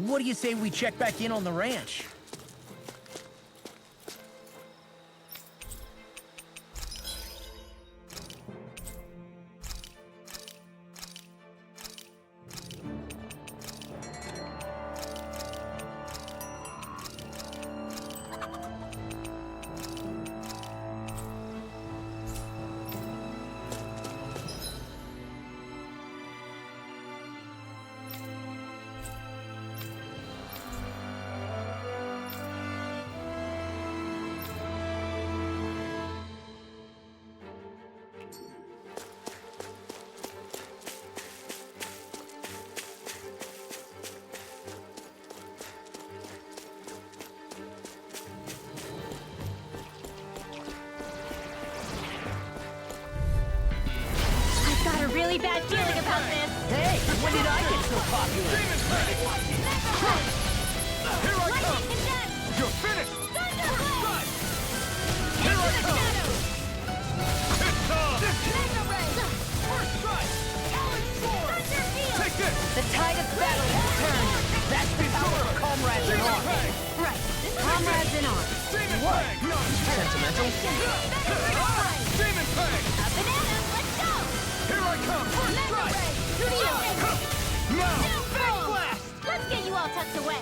What do you say we check back in on the ranch? Really bad feeling about this. Hey, when did I get so popular? Here I come! You're finished! First strike! Here I come! It's on! First strike! Challenge sword! Take this! The tide of battle has turned. That's the power of comrades in Demon arms. Fang! Right. Comrades in arms. Demon What? Fang! Sentimental? Demon Fang! A banana, let's go! Here I come! First strike! Now! Big blast! Let's get you all tucked away.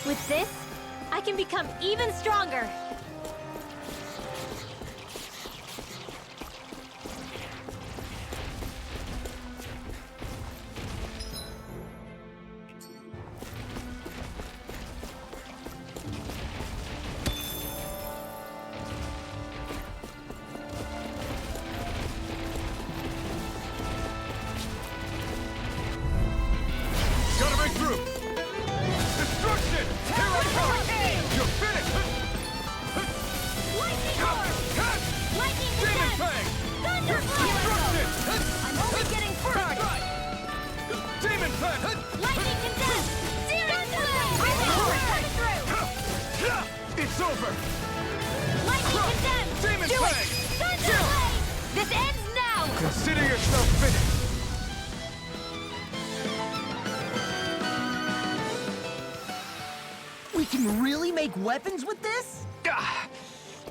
With this, I can become even stronger. Gotta break through! Destruction! Here I come! You're finished! Lightning Horn! Lightning Demon Descent! Fang! Thunderflow! Destruction! I'm only getting started! Demon Fang! Lightning Condensed! Demon Flame! Coming through! It's over! Lightning Condensed! Demon Do Fang! it! Thunder Blade! This ends now! Consider yourself finished! We can really make weapons with this?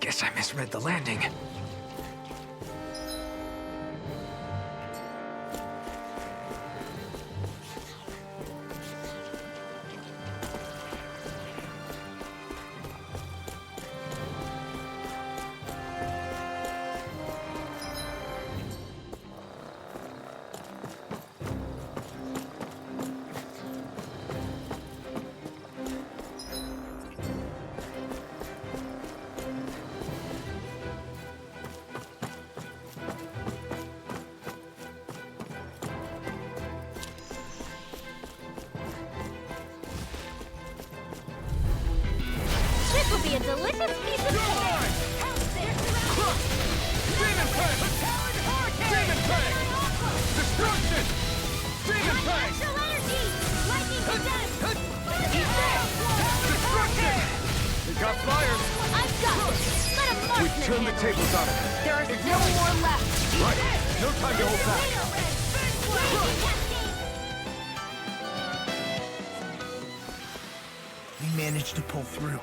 Guess I misread the landing. This will be a delicious piece of cake! Demon Fang! Demon Fang! Destruction! Demon Fang! Natural energy! Lightning Condensed! Destruction! We got flyers! I've got this! Let 'em march We in turned the here. tables on it. There is no more left. Right. No time to hold back. We managed to pull through.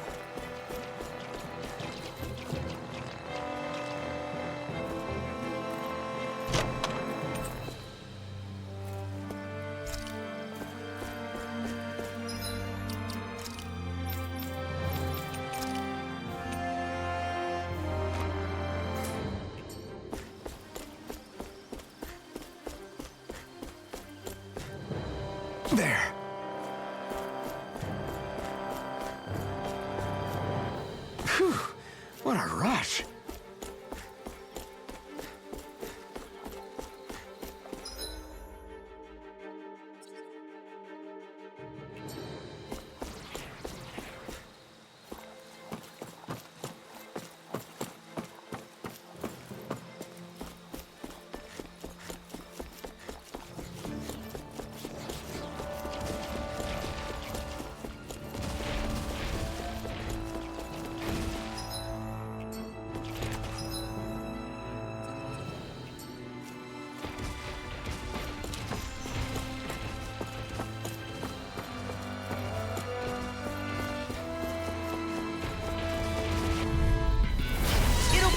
There. Whew. What a rush.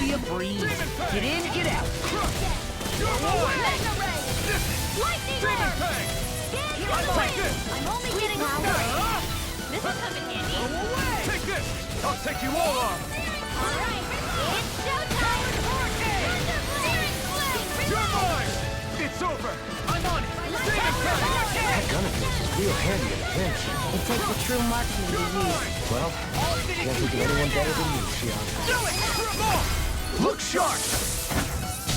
be a breeze. Get in, get out. You're mine! Mega Ray! Lightning Demon Arm! Fang! Stand I your like ground. this! I'm only getting started. This will come in handy. Take this! I'll take you all on! All right, it's showtime! Searing Flame! You're mine! It's over! I'm on it! Demon Fang! That gun of yours is real handy at a pinch. It takes a true marksman to You're use. mine! Well, can't think of anyone better than you, Shion. Do it! Come on! Look sharp!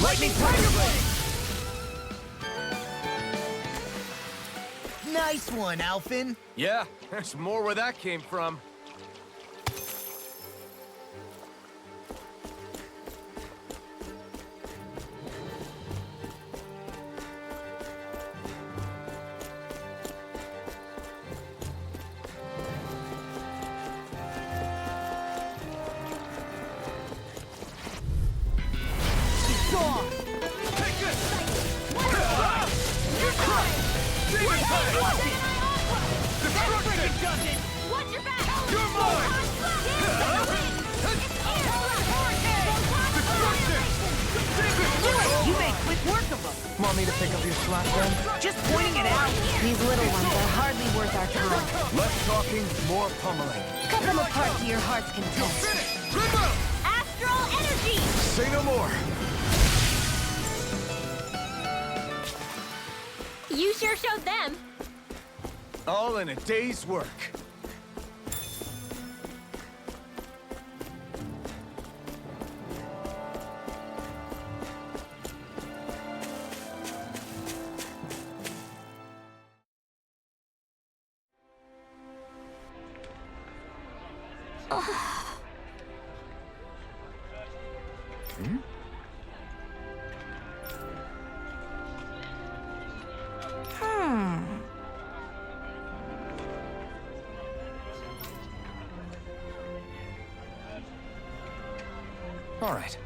Lightning Tiger Blade! Nice one, Alphen. Yeah, there's more where that came from. Take this! You're crushed! Demon Fang! Destruction! Watch your back! You're mine! You make quick work of them. Want me to pick up your slack then? Just pointing it out. These little ones are hardly worth our time. Less talking, more pummeling. Cut them apart to your heart's content. Finish! Rimbo! Astral Energy! Say no more! You sure showed them. All in a day's work. All right.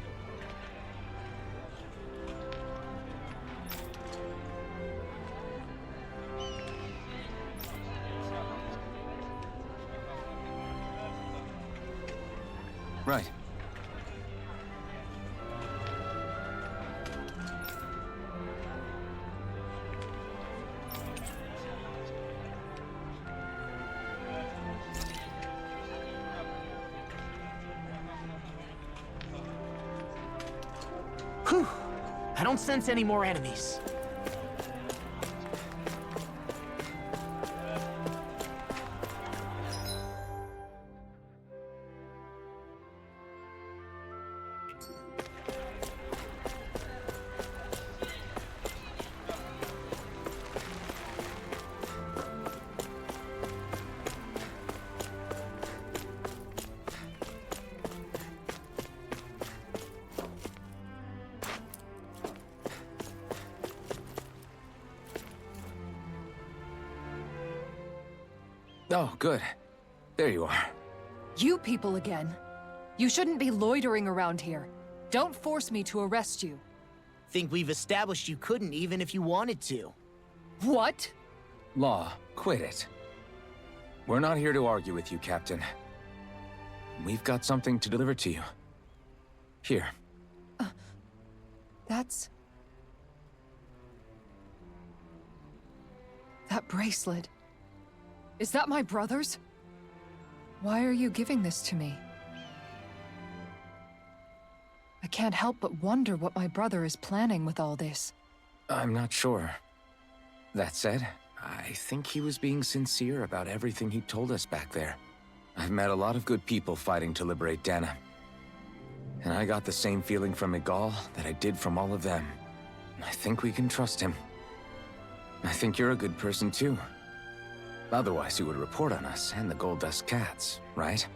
Right. Whew. I don't sense any more enemies. Oh, good. There you are. You people again. You shouldn't be loitering around here. Don't force me to arrest you. Think we've established you couldn't even if you wanted to. What? Law, quit it. We're not here to argue with you, Captain. We've got something to deliver to you. Here. That's... That bracelet. Is that my brother's? Why are you giving this to me? I can't help but wonder what my brother is planning with all this. I'm not sure. That said, I think he was being sincere about everything he told us back there. I've met a lot of good people fighting to liberate Dana. And I got the same feeling from Miguel that I did from all of them. I think we can trust him. I think you're a good person too. Otherwise, you would report on us and the Gold Dust Cats, right?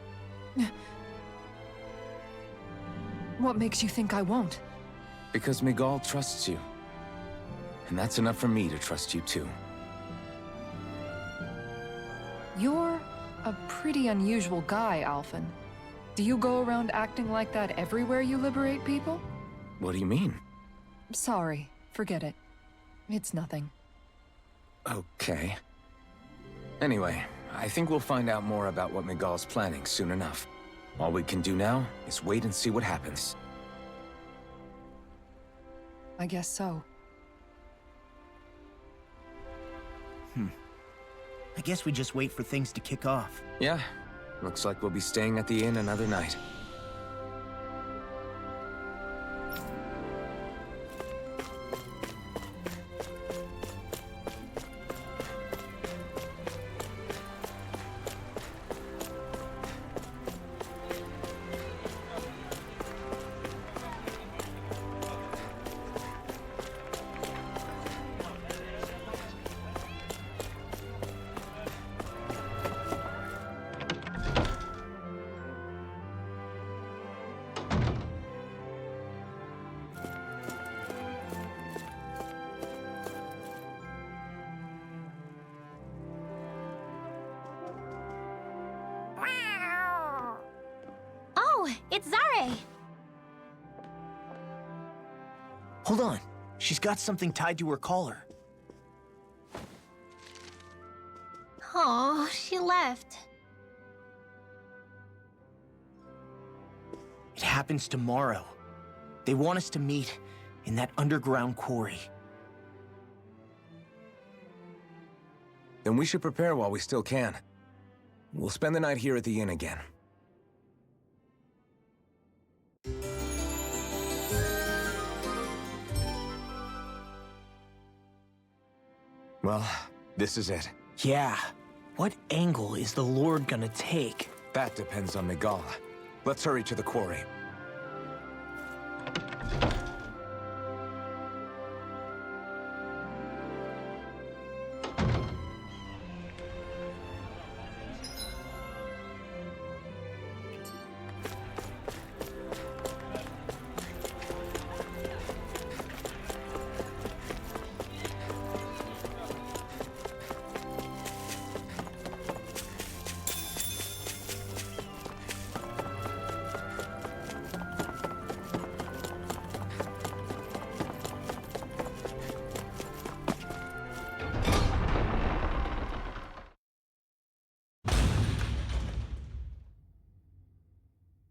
What makes you think I won't? Because Miguel trusts you. And that's enough for me to trust you too. You're a pretty unusual guy, Alphen. Do you go around acting like that everywhere you liberate people? What do you mean? Sorry, forget it. It's nothing. Okay. Anyway, I think we'll find out more about what Miguel's planning soon enough. All we can do now is wait and see what happens. I guess so. I guess we just wait for things to kick off. Yeah, looks like we'll be staying at the inn another night. Oh, it's Zare! Hold on. She's got something tied to her collar. Oh, she left. It happens tomorrow. They want us to meet in that underground quarry. Then we should prepare while we still can. We'll spend the night here at the inn again. Well, this is it. Yeah. What angle is the Lord gonna take? That depends on Miguel. Let's hurry to the quarry.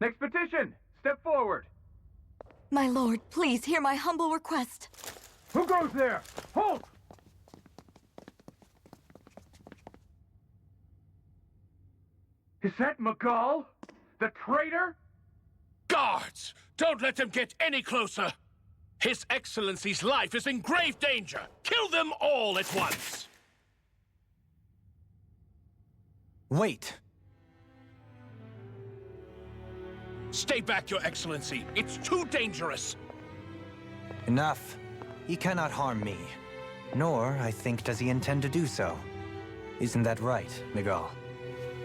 Next petition! Step forward! My lord, please hear my humble request. Who goes there? Halt! Is that Miguel? The traitor? Guards! Don't let them get any closer! His Excellency's life is in grave danger! Kill them all at once! Wait. Stay back, Your Excellency. It's too dangerous. Enough. He cannot harm me. Nor, I think, does he intend to do so. Isn't that right, Miguel?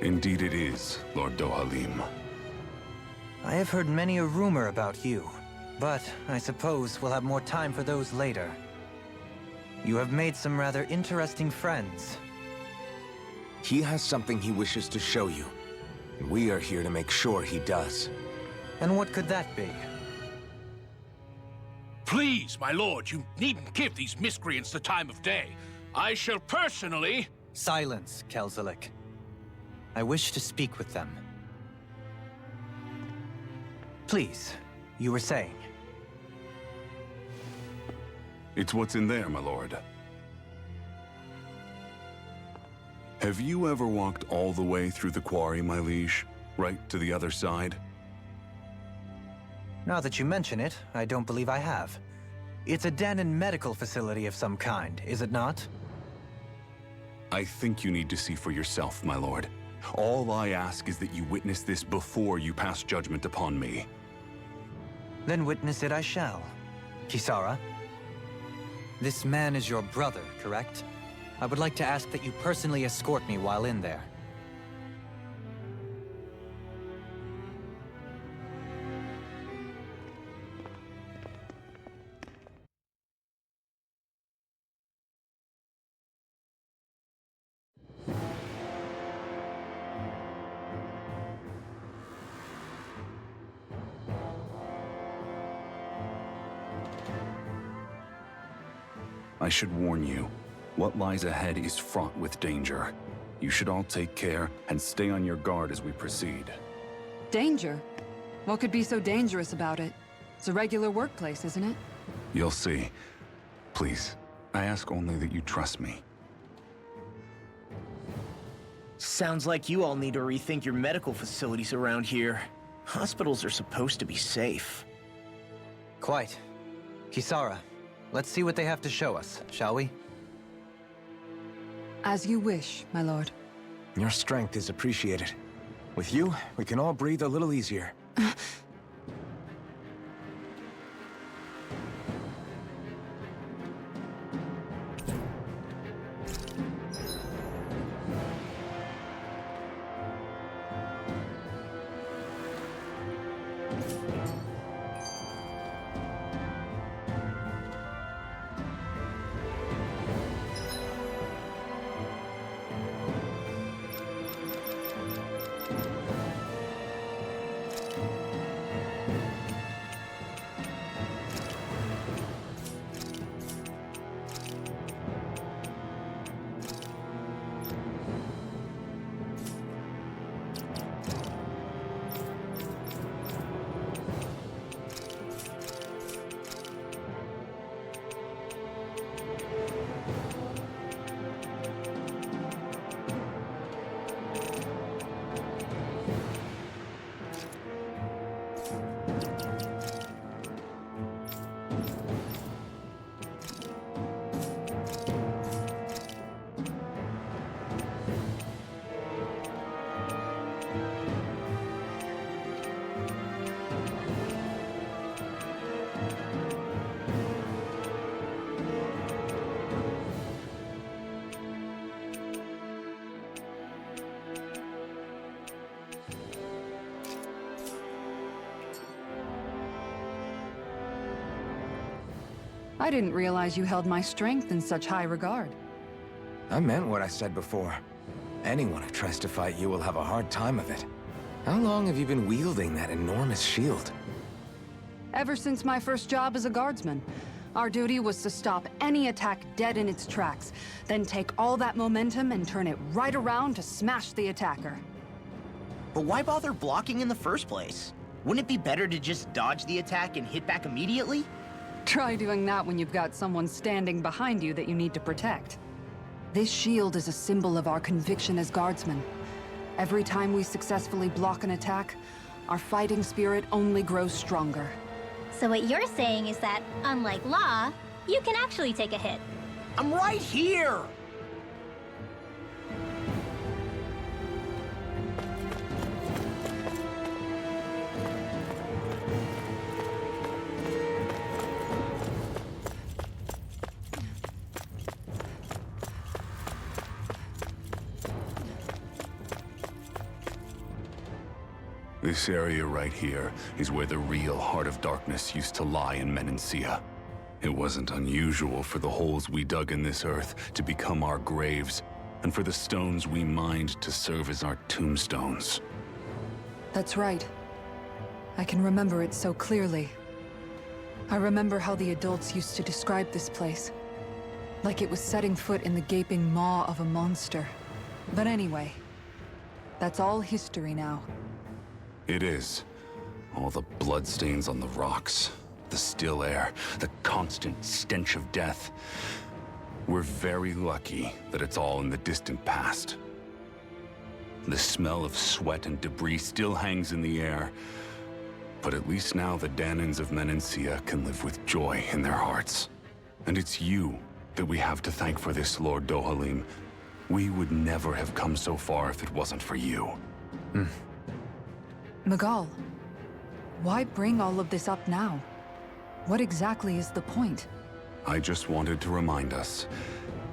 Indeed it is, Lord Dohalim. I have heard many a rumor about you, but I suppose we'll have more time for those later. You have made some rather interesting friends. He has something he wishes to show you. We are here to make sure he does. And what could that be? Please, my lord, you needn't give these miscreants the time of day. I shall personally... Silence, Kelzelik. I wish to speak with them. Please, you were saying. It's what's in there, my lord. Have you ever walked all the way through the quarry, my liege? Right to the other side? Now that you mention it, I don't believe I have. It's a den and medical facility of some kind, is it not? I think you need to see for yourself, my lord. All I ask is that you witness this before you pass judgment upon me. Then witness it I shall. Kisara, this man is your brother, correct? I would like to ask that you personally escort me while in there. I should warn you, what lies ahead is fraught with danger. You should all take care and stay on your guard as we proceed. Danger? What could be so dangerous about it? It's a regular workplace, isn't it? You'll see. Please, I ask only that you trust me. Sounds like you all need to rethink your medical facilities around here. Hospitals are supposed to be safe. Quite. Kisara, let's see what they have to show us, shall we? As you wish, my lord. Your strength is appreciated. With you, we can all breathe a little easier. I didn't realize you held my strength in such high regard. I meant what I said before. Anyone who tries to fight you will have a hard time of it. How long have you been wielding that enormous shield? Ever since my first job as a guardsman. Our duty was to stop any attack dead in its tracks, then take all that momentum and turn it right around to smash the attacker. But why bother blocking in the first place? Wouldn't it be better to just dodge the attack and hit back immediately? Try doing that when you've got someone standing behind you that you need to protect. This shield is a symbol of our conviction as guardsmen. Every time we successfully block an attack, our fighting spirit only grows stronger. So what you're saying is that, unlike Law, you can actually take a hit. I'm right here! This area right here is where the real Heart of Darkness used to lie in Menancia. It wasn't unusual for the holes we dug in this earth to become our graves, and for the stones we mined to serve as our tombstones. That's right. I can remember it so clearly. I remember how the adults used to describe this place. Like it was setting foot in the gaping maw of a monster. But anyway, that's all history now. It is. All the bloodstains on the rocks, the still air, the constant stench of death. We're very lucky that it's all in the distant past. The smell of sweat and debris still hangs in the air, but at least now the Danans of Menancia can live with joy in their hearts. And it's you that we have to thank for this, Lord Dohalim. We would never have come so far if it wasn't for you. Magal, why bring all of this up now? What exactly is the point? I just wanted to remind us.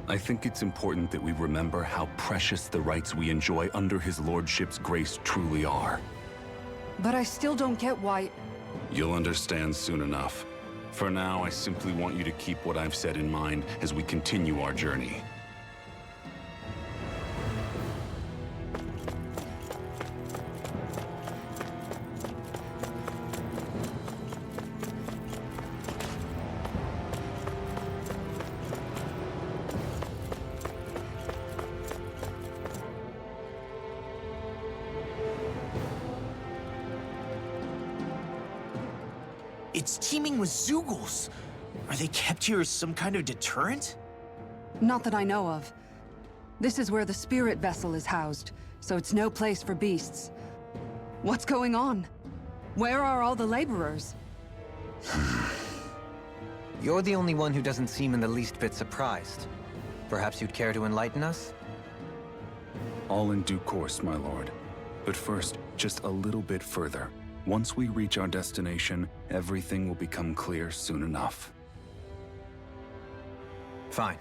I think it's important that we remember how precious the rights we enjoy under his lordship's grace truly are. But I still don't get why... You'll understand soon enough. For now, I simply want you to keep what I've said in mind as we continue our journey. It's teeming with Zeugles. Are they kept here as some kind of deterrent? Not that I know of. This is where the spirit vessel is housed, so it's no place for beasts. What's going on? Where are all the laborers? You're the only one who doesn't seem in the least bit surprised. Perhaps you'd care to enlighten us? All in due course, my lord. But first, just a little bit further. Once we reach our destination, everything will become clear soon enough. Fine.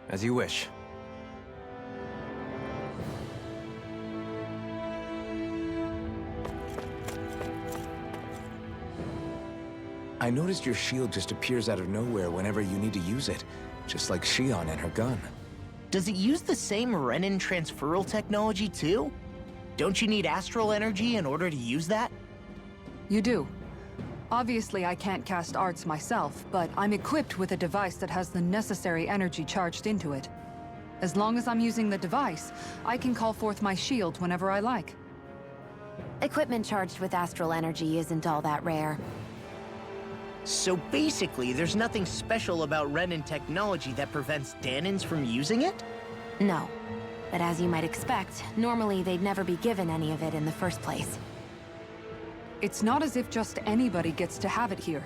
As you wish. I noticed your shield just appears out of nowhere whenever you need to use it, just like Shion and her gun. Does it use the same Renin transferal technology too? Don't you need astral energy in order to use that? You do. Obviously, I can't cast arts myself, but I'm equipped with a device that has the necessary energy charged into it. As long as I'm using the device, I can call forth my shield whenever I like. Equipment charged with astral energy isn't all that rare. So basically, there's nothing special about Renin technology that prevents Dahnans from using it? No. But as you might expect, normally they'd never be given any of it in the first place. It's not as if just anybody gets to have it here.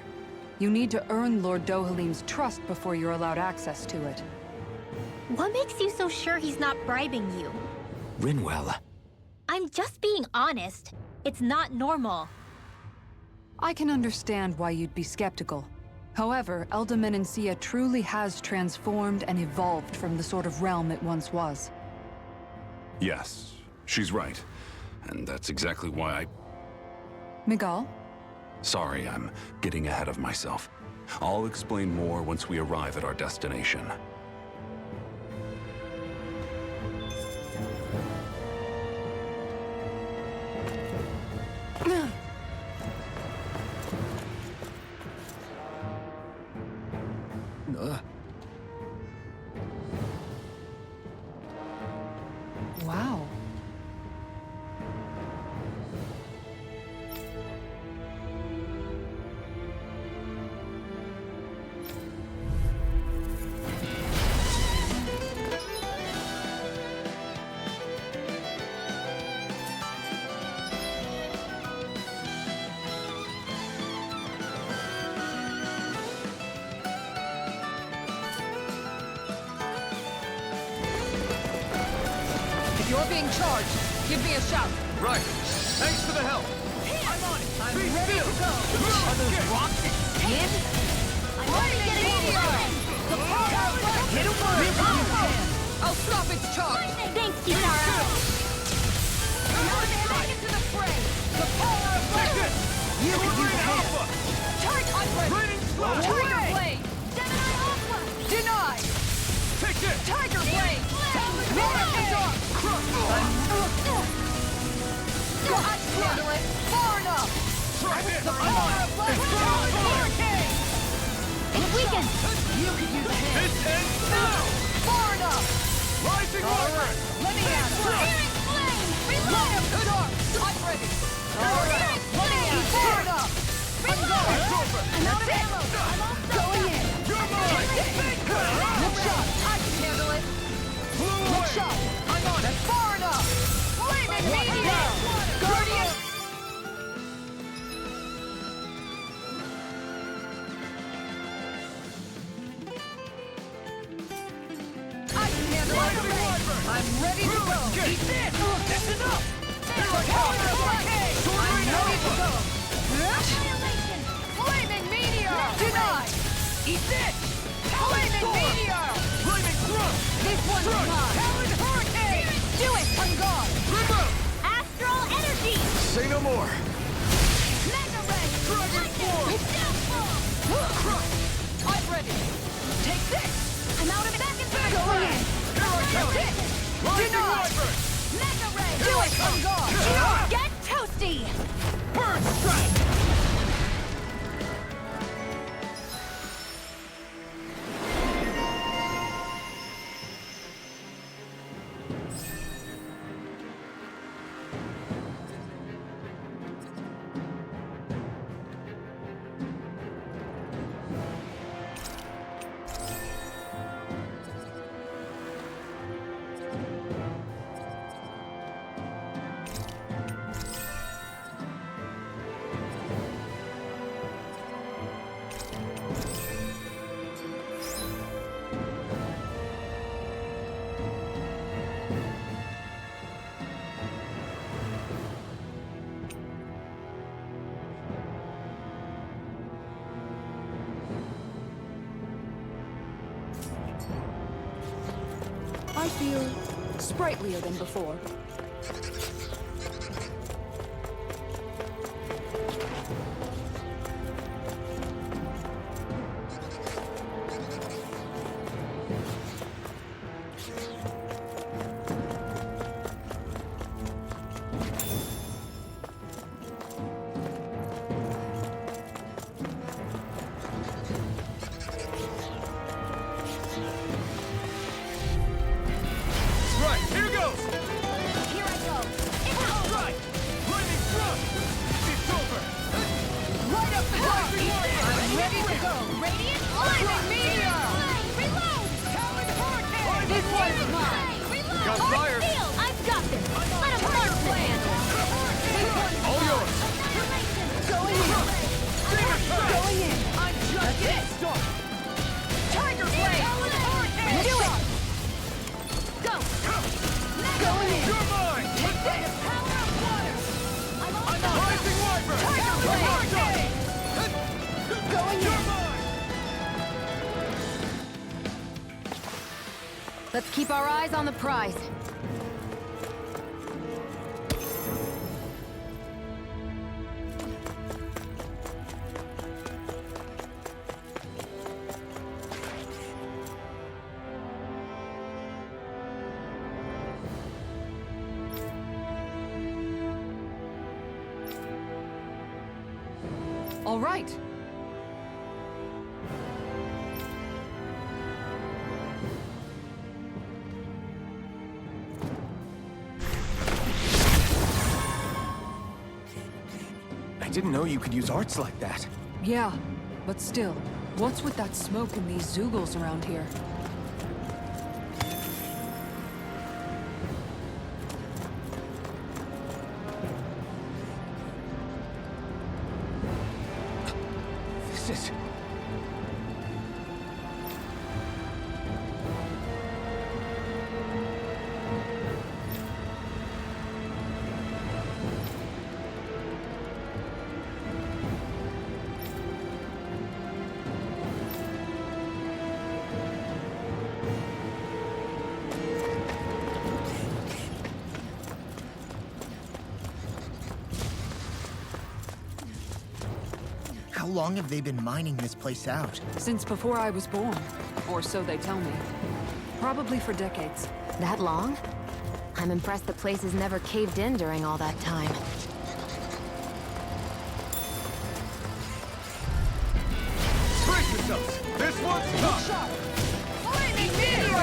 You need to earn Lord Dohalim's trust before you're allowed access to it. What makes you so sure he's not bribing you? Rinwell. I'm just being honest. It's not normal. I can understand why you'd be skeptical. However, Elda Menancia truly has transformed and evolved from the sort of realm it once was. Yes, she's right. And that's exactly why I... Miguel? Sorry, I'm getting ahead of myself. I'll explain more once we arrive at our destination. Wow. If you're being charged, give me a shout. Right. Thanks for the help. I'm on it. I'm Be ready still. to go. Are those rocks in? I'm ready to meteor. The power of light. Get over it! I'll stop its charge. Thanks, Kisara. Back into the fray. The power of light. You can use a hand. Charge. I'm ready. Raining slash. Tiger blade. Gemini Aqua! Denied. Take this. Tiger blade. Miracle dark. I can handle it. Far enough. Try this. The power of light. Hurricane. It's weakened. You can use a hand. This ends now. Far enough. Rising Wyvern. Let me at it. Searing flame! Light up the dark. I'm ready. All right. Let me at it. Far enough. I'm going. It's over. I'm out of ammo! I'm all Going in. You're mine. Good shot. I can handle it. Blew Good away. shot. I'm on it. Far enough. Flaming meteor. Guardian. I can handle it. I'm ready to go. Eat this. That's enough. The power of light. I'm ready to go. Annihilation! Flaming meteor. Denied. Eat this. Flaming meteor. Flaming thrust. This one's mine. Talon hurricane. Do it. I'm gone. Remote. Astral energy. Say no more. Mega ray! Dragon form. Downfall! I'm ready. Take this. I'm out of it! Back and back! Going in. Here I come. Rising Denied. Wyvern. Mega ray! Do it. I'm gone. Get toasty. Burn strike. feel sprightlier than before. Right, here goes! Here I go. Strike! Lightning thrust! It's over! Right up the top. I'm ready to go. Radiant lightning meteor. Reload. Talon hurricane! This one's mine. Reload. Got Hard fire. steel. I've got this. Let him march the handle. This one's All mine. yours! Going in. Demon Time! Going in. I'm just getting started. Tiger blade. Do it. Go. Going in. You're mine! Take this. Power of water. I'm on the Rising Wyvern! Tiger blade. Going You're in. mine! Let's keep our eyes on the prize. All right. I didn't know you could use arts like that. Yeah, but still, what's with that smoke and these Zeugles around here? This is... How long have they been mining this place out? Since before I was born, or so they tell me. Probably for decades. That long? I'm impressed the place has never caved in during all that time. Brace yourselves! This one's tough! Flaming meteor!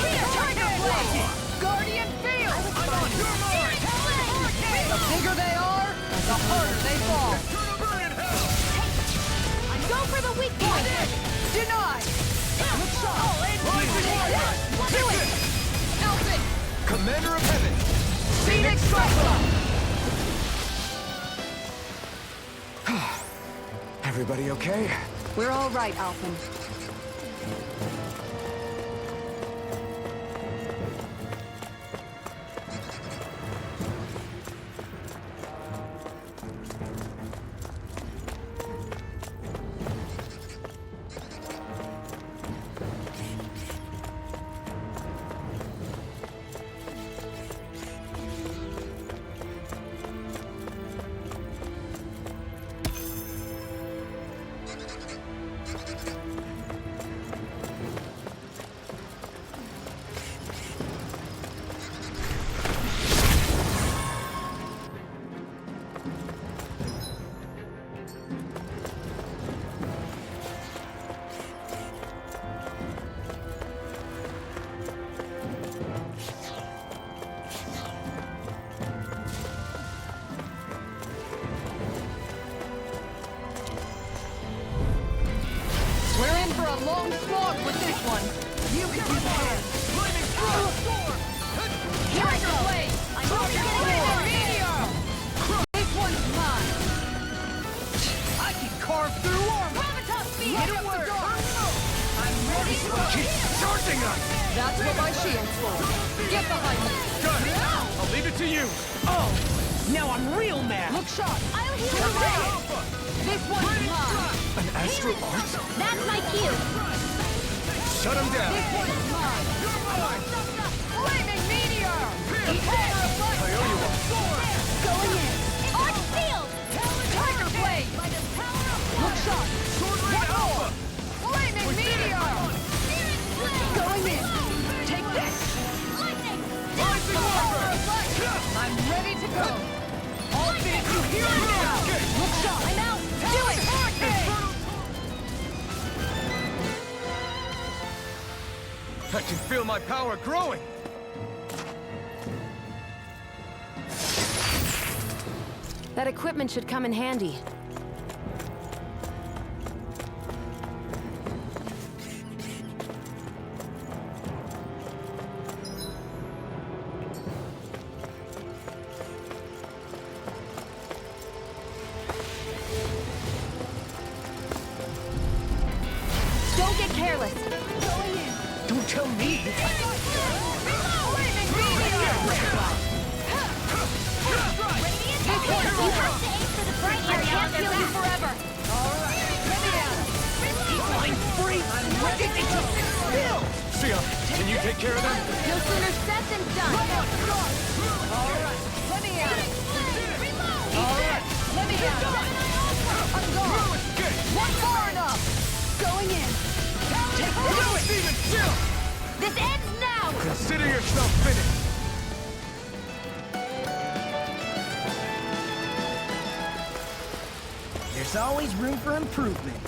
Here, Tiger blade! Guardian field! I'm on your mind! The bigger they are, the harder they fall. Turn a burn in hell! Go for the weak point! Denied! Rising Wyvern! Do it! Elton! Commander of Heaven! Phoenix Cyclone! Everybody okay? We're all right, Alphen. We're in for a long slog with this one. You can do that! Lightning thrust! Here I go! I'm already getting it! Meteor! This one's mine. I can carve through armor. Gravitas speed! Get it work. I'm ready to go! Keep charging us! That's what my shield's for. Get behind me. Got it! I'll leave it to you! Oh! Now I'm real mad! Look sharp. I'll heal the way! Alpha! This one's mine. An astral art? That's my cue. Shut him down! This one's mine. You're mine! Flaming meteor! I owe you one. Going in. Arch shield. Tiger blade! Look shot! One more! Flaming meteor! Going in. Take this! Lightning. Power of light! I'm ready to go! All things you hear it now! Look shot! I'm out! Do it! I can feel my power growing. That equipment should come in handy. Don't get careless. Don't tell me! Flaming meteor! You have to aim for the bright I area on can't their heal you back. forever. I'm free! I'm ready to just sit still! Sia, can you take care of them? No sooner said than done. Alright, let me at it! Alright, let me at it! I'm gone! One more enough! Going in. Steven, still! This ends now. Consider yourself finished. There's always room for improvement.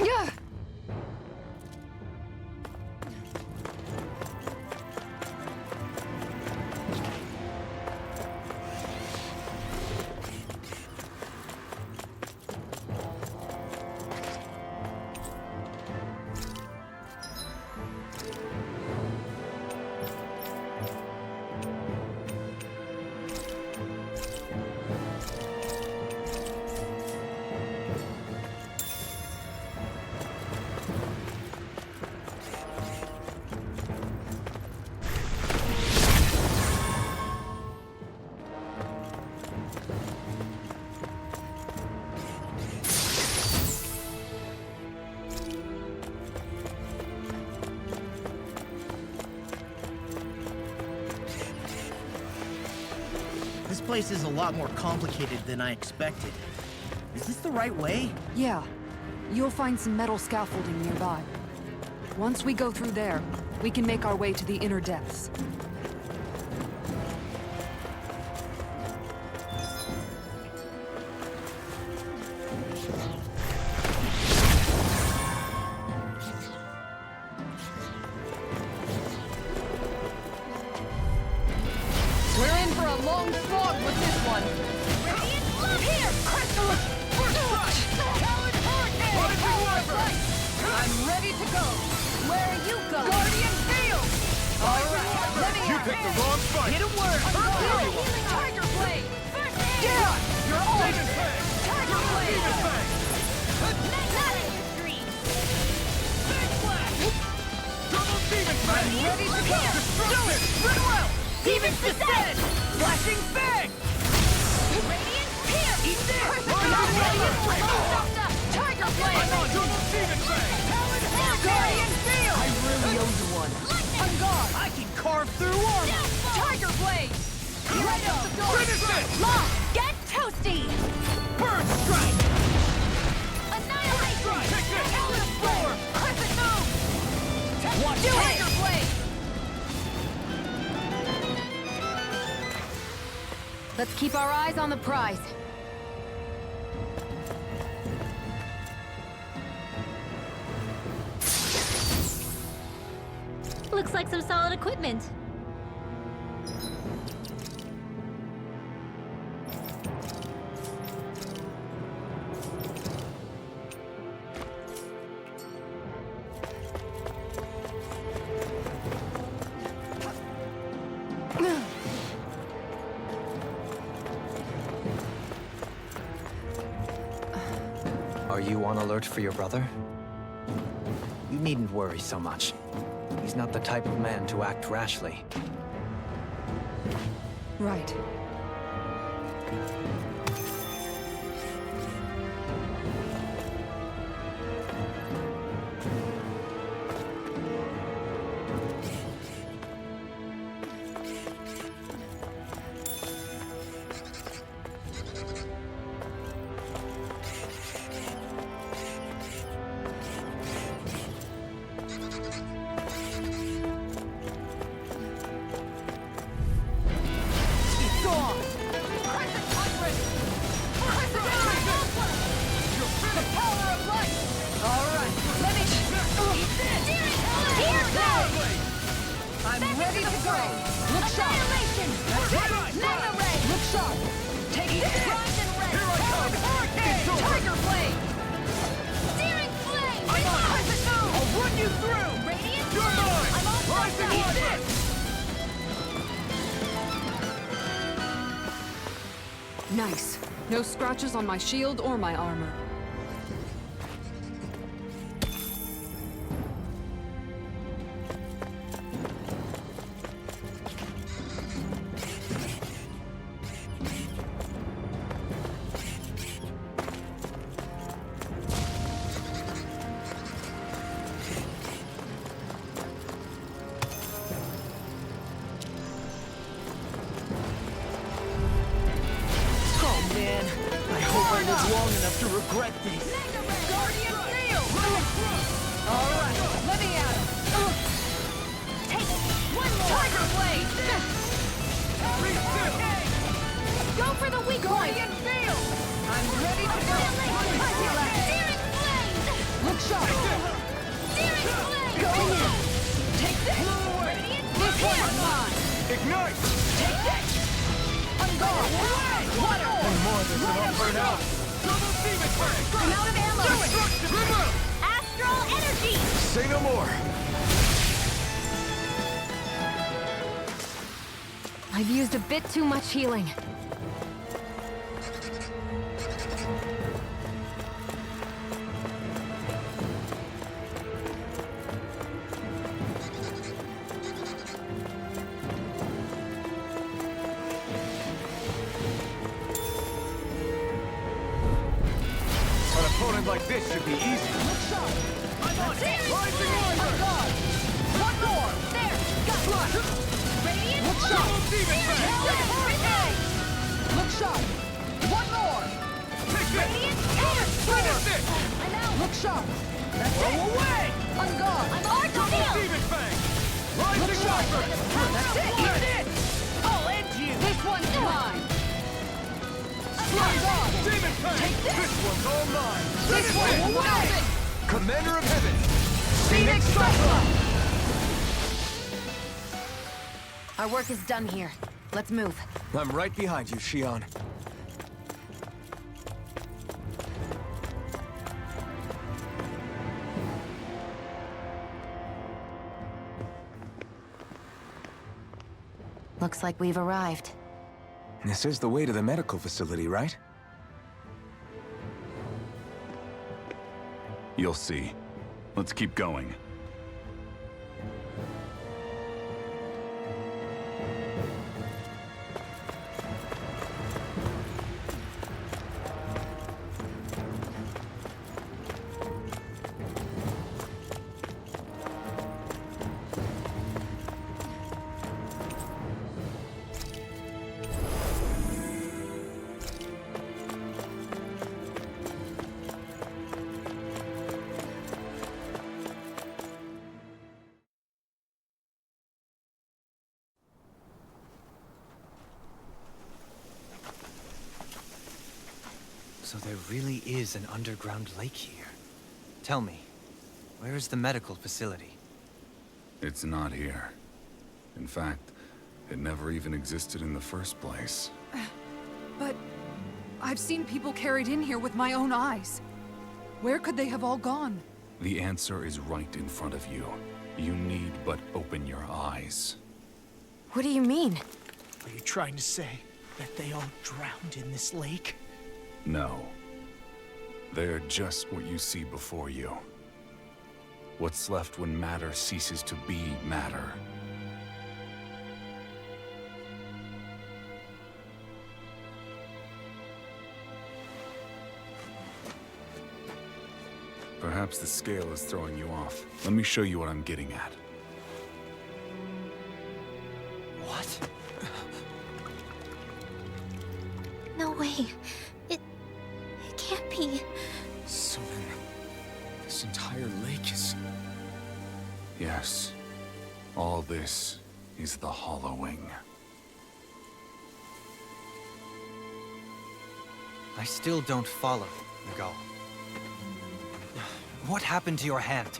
Yeah! This place is a lot more complicated than I expected. Is this the right way? Yeah. You'll find some metal scaffolding nearby. Once we go through there, we can make our way to the inner depths. We're in for a long slog with this one! Here! Crystal! First strike! Talon Hurricane! I'm ready to go! Where are you going? Guardian Field! Alright, let me You at picked it. the wrong fight. Hit a word! Tiger Blade! First Yeah! You're on! Demon Fang! Tiger Blade! Demon Fang! Big Flash! Double Demon Fang! Ready to go! Destruction! Goodwill! Demon's Descent! Flashing Fang! Radiant Pierce! Eat this! Radiant Radiant Tiger Blade! Double Demon Fang! Guardian Field! I really owe you one. On guard! I can carve through armor! Tiger Blade! Right up the door! Finish it! Law, get toasty! Burn Strike! Annihilation! Take this! Talon Thrower! Crescent move! Watch Tiger Blade! Let's keep our eyes on the prize. Looks like some solid equipment. Are you on alert for your brother? You needn't worry so much. He's not the type of man to act rashly. Right. I'm ready to go! Look sharp! Annihilation! Mega Ray! Look sharp! Take this! Rise and red! Hurricane! Tiger Blade! Searing flame! I'm on! Crescent move! I'll run you through! Radiant You're Blade! mine! I'm all Rising set up! Wyvern! Nice. No scratches on my shield or my armor. Oh man, I hope I live long enough to regret this. Guardian Field! Alright, let me at him! Take one more! Tiger Blade! Go for the weak point! Guardian Field! I'm ready to go! Searing flame! Look sharp! Searing flame! Go in! Take this! Radiant This Pierce! one's mine! Ignite! Take this! On guard! Water! More than enough for now! Double Demon Fang! I'm out of ammo! Destruction! Astral energy! Say no more! I've used a bit too much healing. An opponent like this should be easy. Look sharp! I'm on! Rising On Wyvern! guard! One more! There! Got Flush! Radiant Look sharp! Demon Fang! Hurricane! Look sharp! One more! Take this! Radiant Pierce! Finish it! I'm out! Look sharp! That's Go it! away! On guard! I'm on Double field! Demon Fang! Look Rising sharp! Wyvern! That's it! Eat this! I'll end you! This one's mine! On guard! Demon Fang! Take this! This one's all mine! This Finish one it! will win! Commander of Heaven! Phoenix Cyclone! Our work is done here. Let's move. I'm right behind you, Shion. Looks like we've arrived. This is the way to the medical facility, right? You'll see. Let's keep going. So there really is an underground lake here. Tell me, where is the medical facility? It's not here. In fact, it never even existed in the first place. But I've seen people carried in here with my own eyes. Where could they have all gone? The answer is right in front of you. You need but open your eyes. What do you mean? Are you trying to say that they all drowned in this lake? No. They're just what you see before you. What's left when matter ceases to be matter. Perhaps the scale is throwing you off. Let me show you what I'm getting at. What? No way. It can't be. So then, this entire lake is... Yes. All this is the hollowing. I still don't follow, Miguel. What happened to your hand?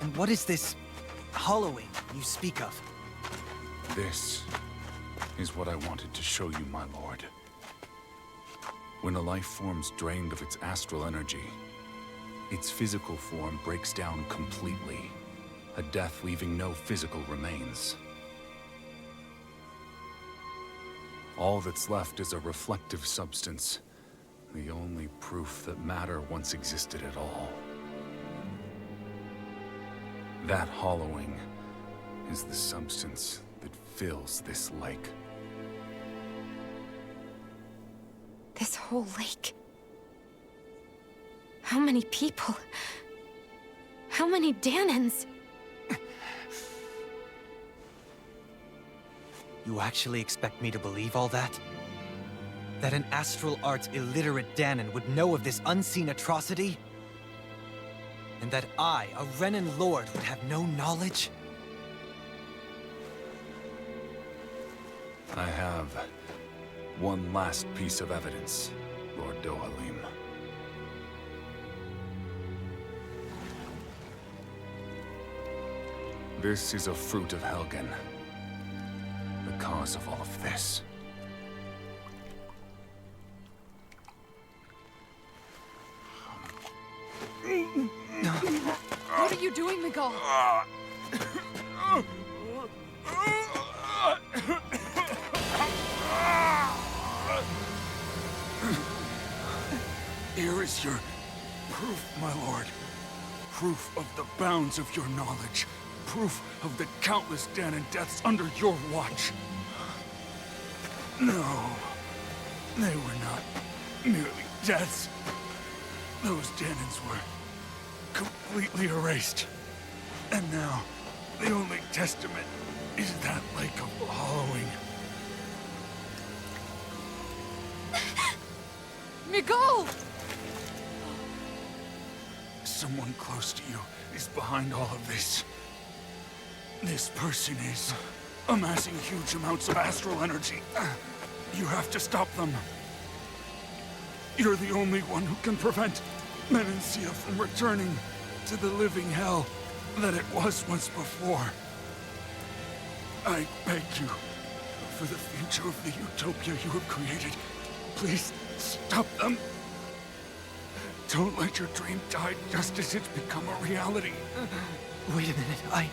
And what is this hollowing you speak of? This is what I wanted to show you, my lord. When a life form's drained of its astral energy, its physical form breaks down completely, a death leaving no physical remains. All that's left is a reflective substance, the only proof that matter once existed at all. That hollowing is the substance that fills this lake. This whole lake. How many people? How many Danans? You actually expect me to believe all that? That an astral arts illiterate Danan would know of this unseen atrocity? And that I, a Renan lord, would have no knowledge? I have one last piece of evidence, Lord Dohalim. This is a fruit of Helgen, the cause of all of this. What are you doing, Miguel? Here is your proof, my lord. Proof of the bounds of your knowledge. Proof of the countless Danan deaths under your watch. No, they were not merely deaths. Those Danans were completely erased. And now, the only testament is that lake of hollowing. Miguel! Someone close to you is behind all of this. This person is amassing huge amounts of astral energy. You have to stop them. You're the only one who can prevent Menancia from returning to the living hell that it was once before. I beg you, for the future of the utopia you have created, please stop them. Don't let your dream die just as it's become a reality. Wait a minute, I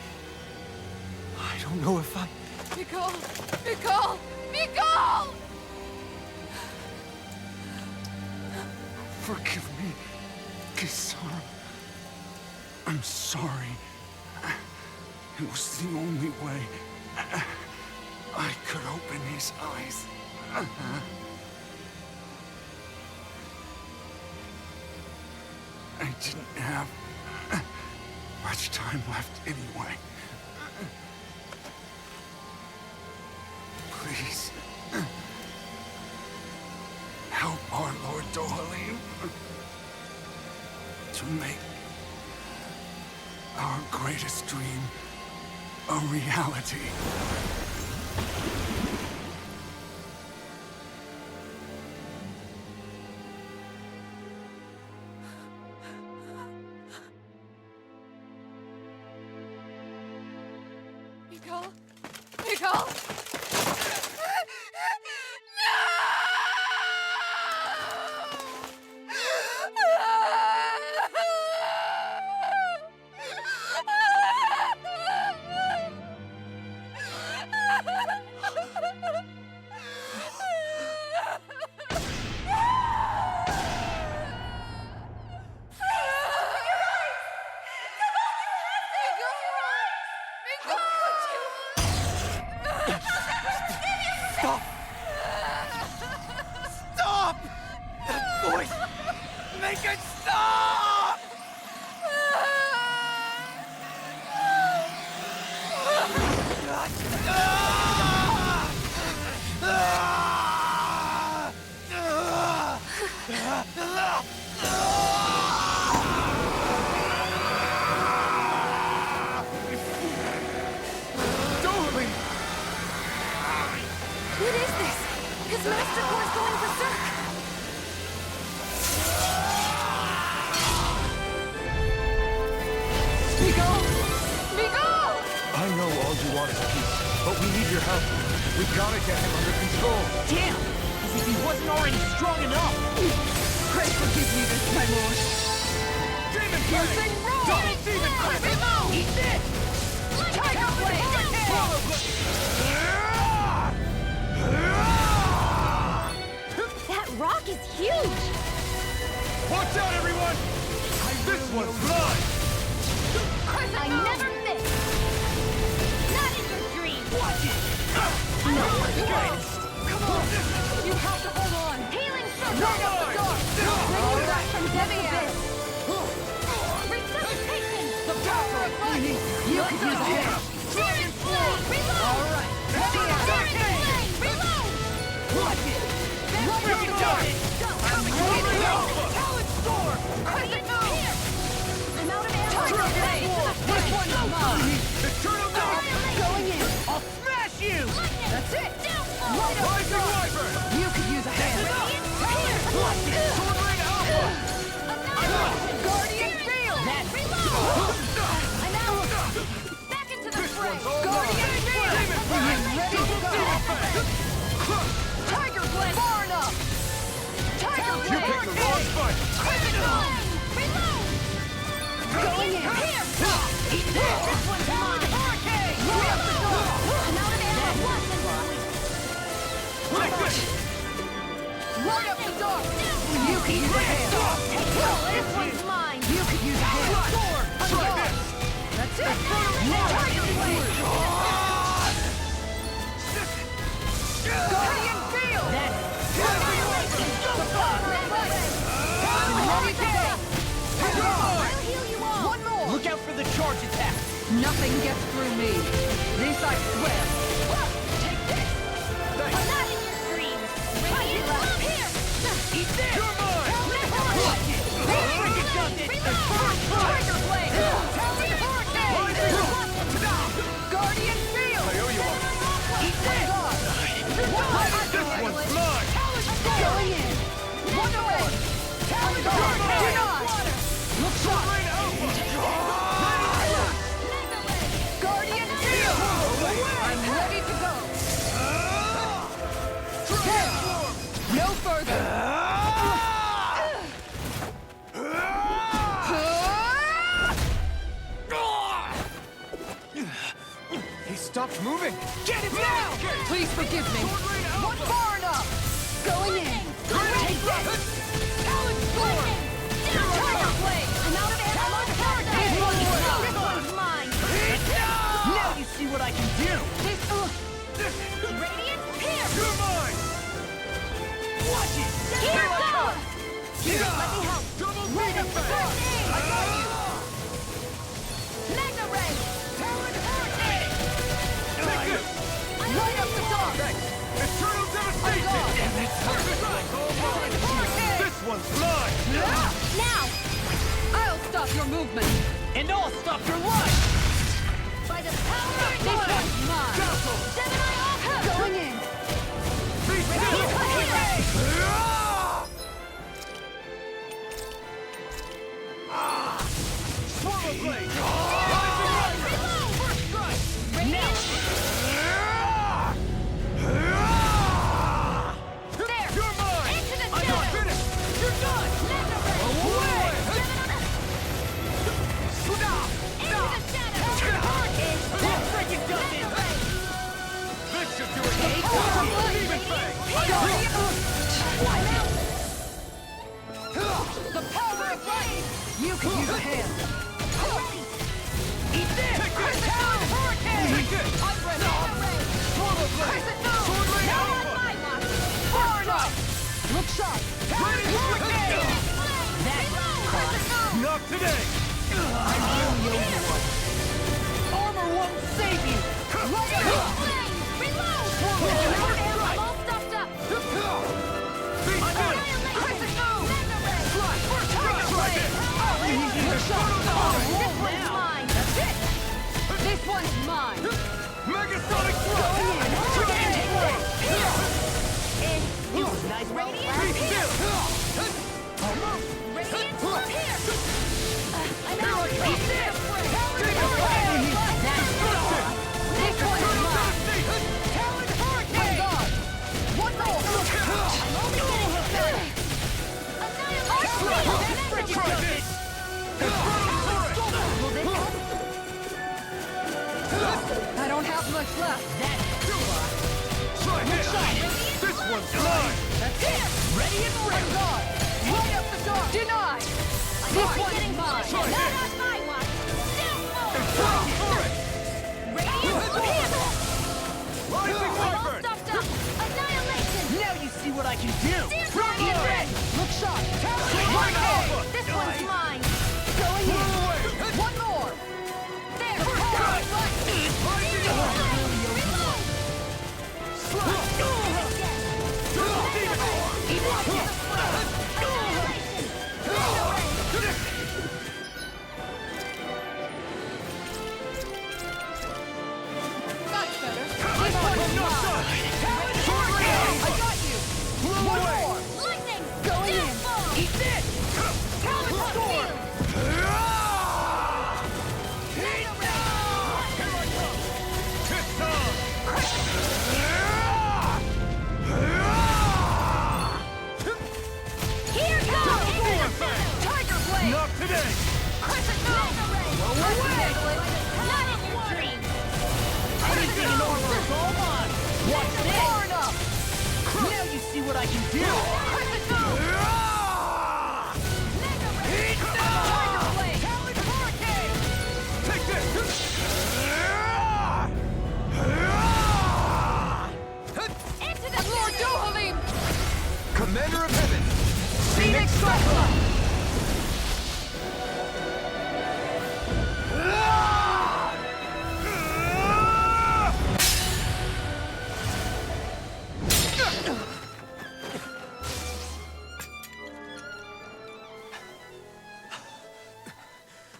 don't know if I... Miguel! Miguel! Miguel! Forgive me, Kisara. I'm sorry. It was the only way I could open his eyes. I didn't have much time left anyway. Please, help our Lord Dohalim to make our greatest dream a reality. Miko? Miko? Stop! Stop! That voice! Make it stop! What is this? His Master Core is going berserk! Miko! Miko! I know all you want is peace, but we need your help. We gotta get him under control. Damn! As if he wasn't already strong enough! Pray forgive me this, my lord. Demon Using roll! Double demon Quick, blade! move! Eat this! Tiger Blade! That rock is huge! Watch out, everyone! This one's mine! I never miss! Not in your dreams! Watch it! No one's Come on! You have to hold on! Healing circle! Light up the dark! Bring you back from heavy air! Resuscitation! The power of light! You could use a hand! Dragon Flame! Reload! All right! Heavy air! Dragon Flame! Reload! Watch it! Light up the dark! I'm ready to go! Talon Storm! Crescent move! I'm out of ammo! Tiger Blade! This one's mine! Eternal Dark! Going in! I'll smash you! That's it! Downfall! Light up the Rising dark! Wyvern! You could use a hand! Watch it! Sword Rain Alpha! Guardian Field! Reload! I'm out! Back into the fray! Guardian Field! I'm ready to go! Tiger Blade! Far enough! Tiger You Blade! picked the wrong fight! Dragon Flame! Reload! Going in! Here! Eat this! This one's mine! Hurricane! Light up the door! I'm out of ammo! Like this! Light up the dark! You can use a hand! This one's mine! You could use a hand! Sword! Try this! That's it! Tiger Blade! Guardian Field! The power of light! Ready to go! I'll heal you all! One more! Look out for the charge attack! Nothing gets through me. This I swear. Take this! I'm not in your dreams! Radiant love! Here! Eat this! You're mine! Watch it! Freaking does it! Tiger Blade! Talon Hurricane! Guardian Field! I owe you one. Eat this! This one's mine! Going in! One away! Talon Hurricane! Look shot! Rain Alpha! Guardian Field! I'm ready to go! Head! No further! He stopped moving! Get him now! Please forgive me! One far enough! Going in! Take this! Talon Storm! see what I can do! Radiant Pierce! You're mine! Watch it! Here goes! Here, let me help! Double Right up the front! I got you! Mega Ray! Talon Hurricane! Take this! Right up the top! Eternal Devastation! This one's mine! Now! I'll stop your movement! And I'll stop your life! By the power of This God! one's mine! Gemini Alpha! Going in! Be still! Swallow Blade! First strike! Radiant! There! You're mine! Into the I'm shadow! finished! You're done! Mega Ray! Away! Into the shadow! Hurricane! That freaking does it! Mega Ray! This should do it! Demon Fang! The power of light! You can use a hand! Eat this! Take this! Talon Hurricane! Take this! I'm ready! Mega Ray! Swallow Blade! Press it down! Sword Blade Now Alpha! on my watch! Far enough! Look sharp! Ready! Hurricane! Press it down! Not today! Armor won't save you! Flame! Reload! All stuffed up! Be still! Press it down! Mega Ray! First strike! Look sharp! This one's mine! That's it! This one's mine! Megasonic Thrust! It was nice Radiant Be Pierce! still! Radiant Pierce! I'm Here I out! come! Eat this! This one's mine! Talon Hurricane! One more! I'm only getting started! Annihilation! Try this! I don't have much left! Try this! This one's mine! Ready and ready! Right up the door! Deny! This one's mine! Try Not this! on my watch! Eternal Torrent! Radiant Pierce! Rising All Wyvern! stuffed up! Annihilation! Now you see what I can do! Radiant Red! Look sharp! Sword Alpha! This one's mine! Going in! Blow away! One more! There! Rising Wyvern! Reload! That's better! This one's mine! I got you! One more! Lightning! Going in! Downfall! Eat this! Talon Storm! Here goes! Tiger Blade! Not today! Crescent Moon! Not in your dreams! Anything in armor is all mine! Watch this! Far enough! Now you see what I can do! Crescent Moon! Tiger Blade! Talon Hurricane! Take this! Into the Lord shadow! Dohalim! Commander of Heaven! Phoenix Cyclone!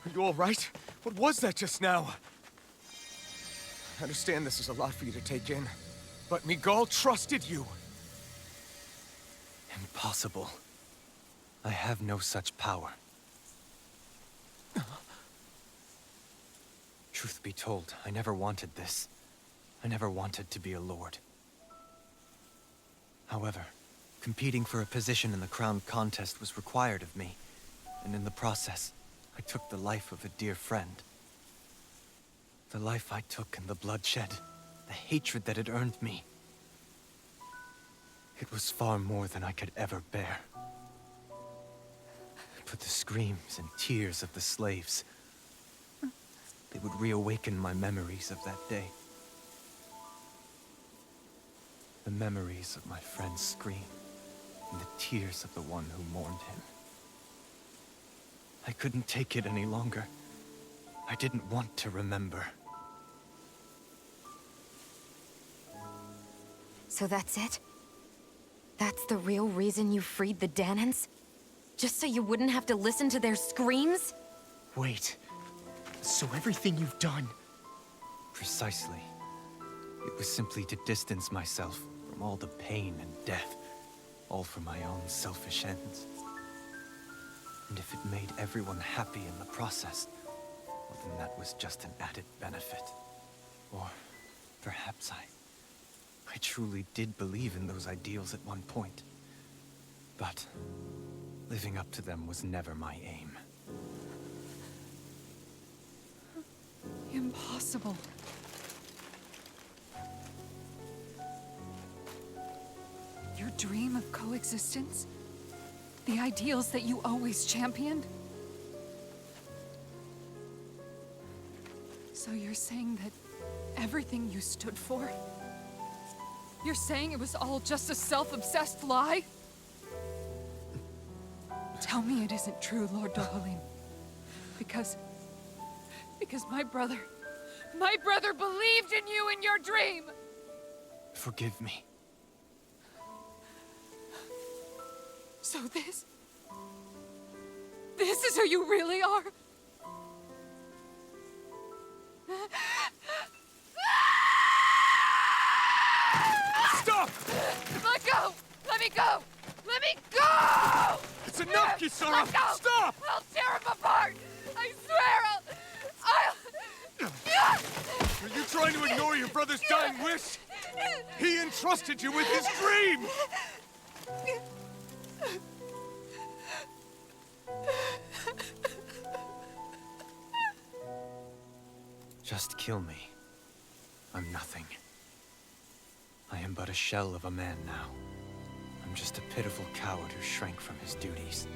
Are you all right? What was that just now? I understand this is a lot for you to take in, but Miguel trusted you. Impossible. I have no such power. Truth be told, I never wanted this. I never wanted to be a lord. However, competing for a position in the crown contest was required of me, and in the process, I took the life of a dear friend. The life I took and the bloodshed, the hatred that it earned me. It was far more than I could ever bear. But the screams and tears of the slaves, they would reawaken my memories of that day. The memories of my friend's scream, and the tears of the one who mourned him. I couldn't take it any longer. I didn't want to remember. So that's it? That's the real reason you freed the Danans? Just so you wouldn't have to listen to their screams? Wait. So everything you've done... Precisely. It was simply to distance myself from all the pain and death, all for my own selfish ends. And if it made everyone happy in the process, well, then that was just an added benefit. Or perhaps I truly did believe in those ideals at one point. But living up to them was never my aim. Impossible. Your dream of coexistence? The ideals that you always championed? So you're saying that everything you stood for? You're saying it was all just a self-obsessed lie? Tell me it isn't true, Lord Dohalim. Because my brother believed in you in your dream! Forgive me. So this is who you really are? Stop! Let go! Let me go! Let me go! It's enough, Kisara! Let go! Stop! I'll tear him apart! I swear I'll... Are you trying to ignore your brother's dying wish? He entrusted you with his dream! Just kill me. I'm nothing. I am but a shell of a man now. I'm just a pitiful coward who shrank from his duties.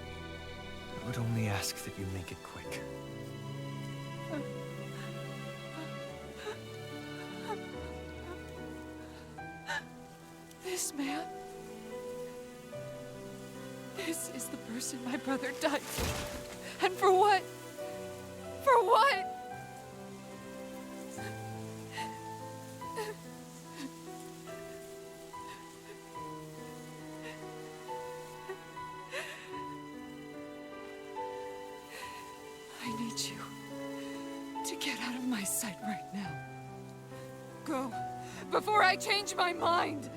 I would only ask that you make it quick. This man... This is the person my brother died for. And for what? For what? I need you to get out of my sight right now. Go, before I change my mind!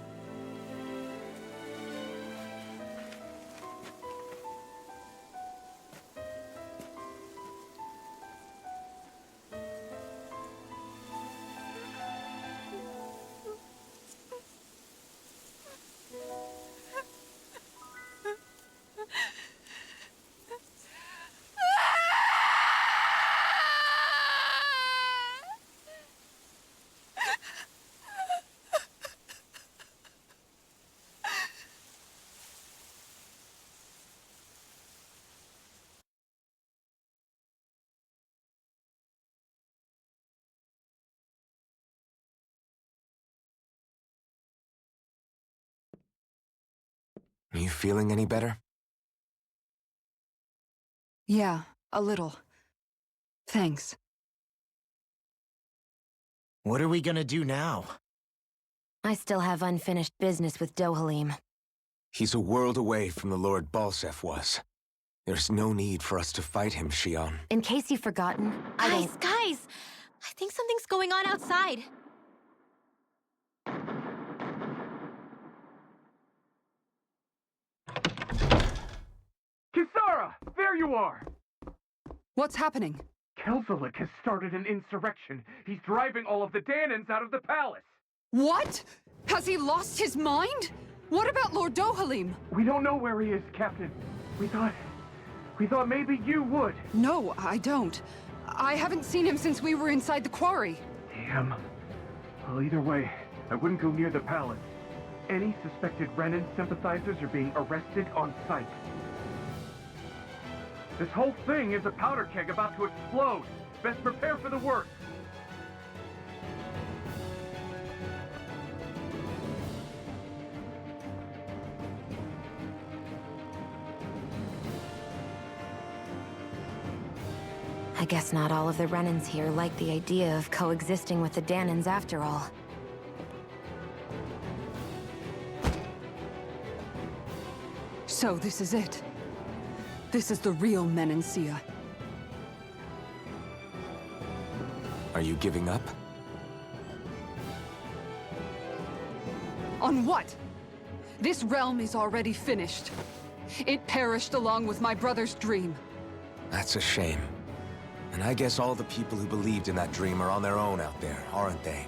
Are you feeling any better? Yeah, a little. Thanks. What are we gonna do now? I still have unfinished business with Dohalim. He's a world away from the Lord Balseph was. There's no need for us to fight him, Shion. In case you've forgotten, Guys, I think something's going on outside. Kisara! There you are! What's happening? Kelzelik has started an insurrection. He's driving all of the Danans out of the palace. What? Has he lost his mind? What about Lord Dohalim? We don't know where he is, Captain. We thought maybe you would. No, I don't. I haven't seen him since we were inside the quarry. Damn. Well, either way, I wouldn't go near the palace. Any suspected Renan sympathizers are being arrested on sight. This whole thing is a powder keg about to explode. Best prepare for the worst. I guess not all of the Renans here like the idea of coexisting with the Danans after all. So this is it. This is the real Menancia. Are you giving up? On what? This realm is already finished. It perished along with my brother's dream. That's a shame. And I guess all the people who believed in that dream are on their own out there, aren't they?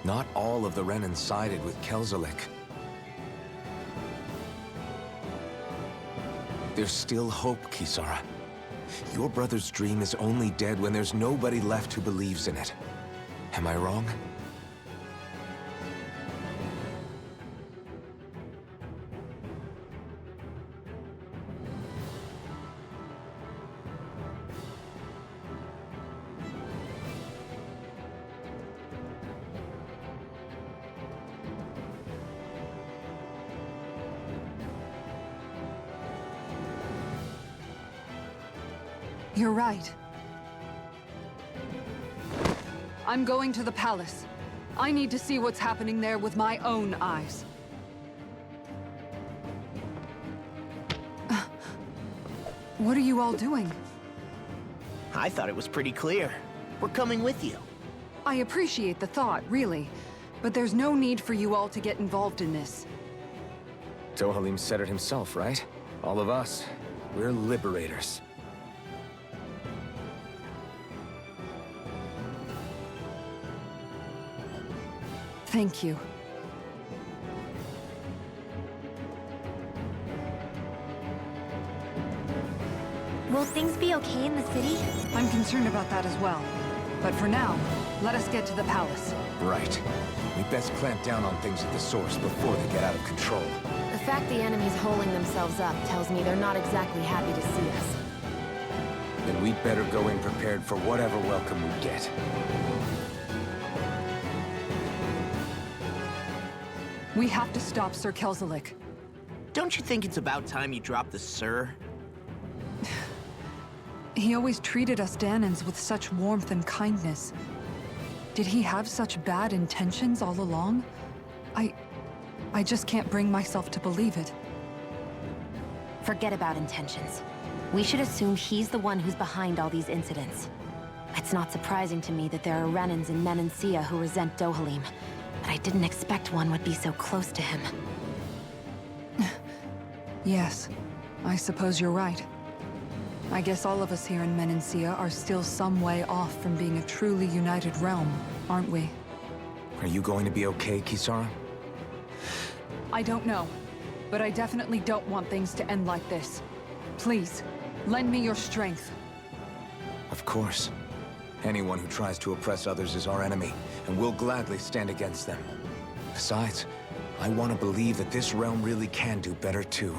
Not all of the Renan sided with Kelzelik. There's still hope, Kisara. Your brother's dream is only dead when there's nobody left who believes in it. Am I wrong? You're right. I'm going to the palace. I need to see what's happening there with my own eyes. What are you all doing? I thought it was pretty clear. We're coming with you. I appreciate the thought, really. But there's no need for you all to get involved in this. Dohalim said it himself, right? All of us, we're liberators. Thank you. Will things be okay in the city? I'm concerned about that as well. But for now, let us get to the palace. Right. We best clamp down on things at the source before they get out of control. The fact the enemy's holding themselves up tells me they're not exactly happy to see us. Then we'd better go in prepared for whatever welcome we get. We have to stop Sir Kelzelik. Don't you think it's about time you dropped the Sir? He always treated us Danans with such warmth and kindness. Did he have such bad intentions all along? I just can't bring myself to believe it. Forget about intentions. We should assume he's the one who's behind all these incidents. It's not surprising to me that there are Renans in Menancia who resent Dohalim, but I didn't expect one would be so close to him. Yes, I suppose you're right. I guess all of us here in Menancia are still some way off from being a truly united realm, aren't we? Are you going to be okay, Kisara? I don't know, but I definitely don't want things to end like this. Please, lend me your strength. Of course. Anyone who tries to oppress others is our enemy, and we'll gladly stand against them. Besides, I want to believe that this realm really can do better too.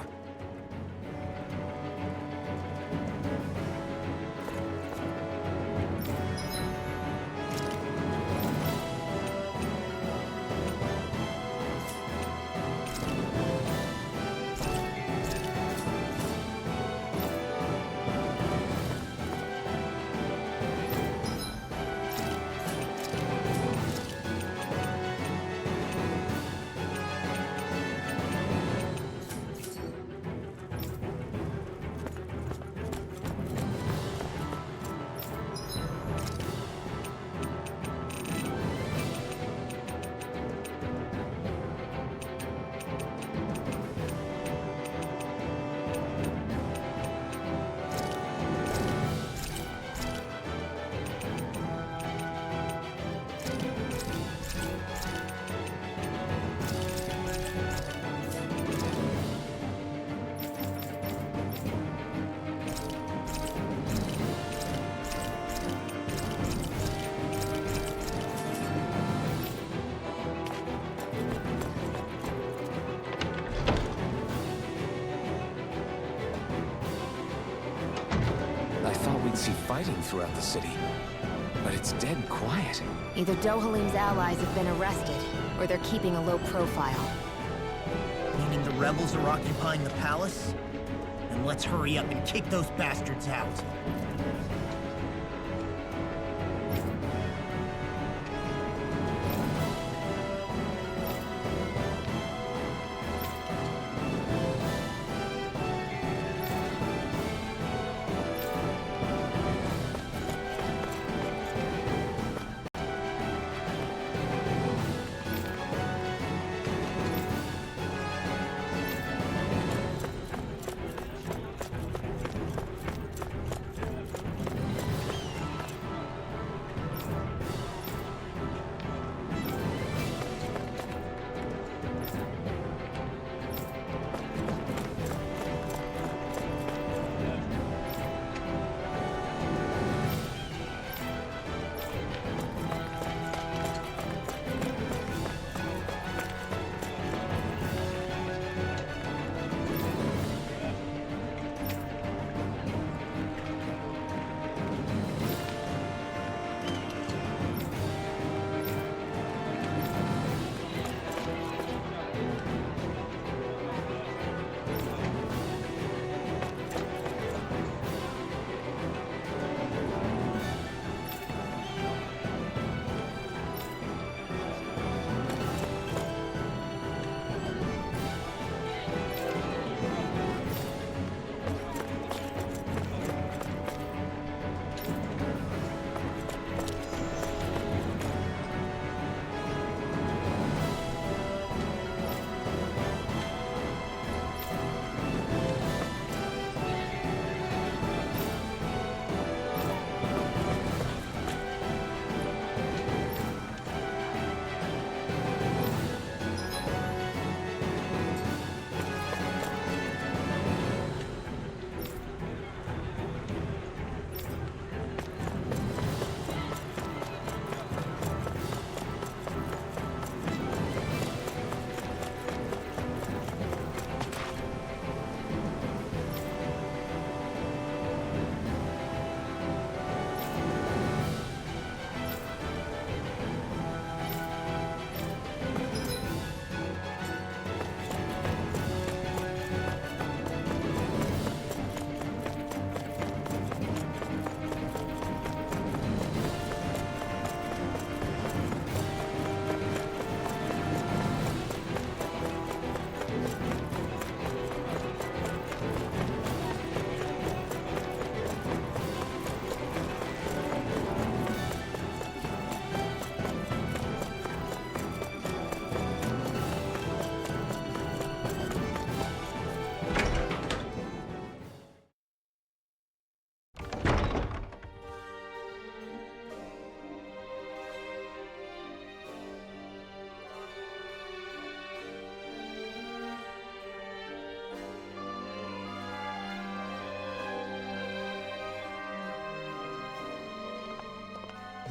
fighting throughout the city. But it's dead quiet. Either Dohalim's allies have been arrested, or they're keeping a low profile. Meaning the rebels are occupying the palace? Then let's hurry up and kick those bastards out.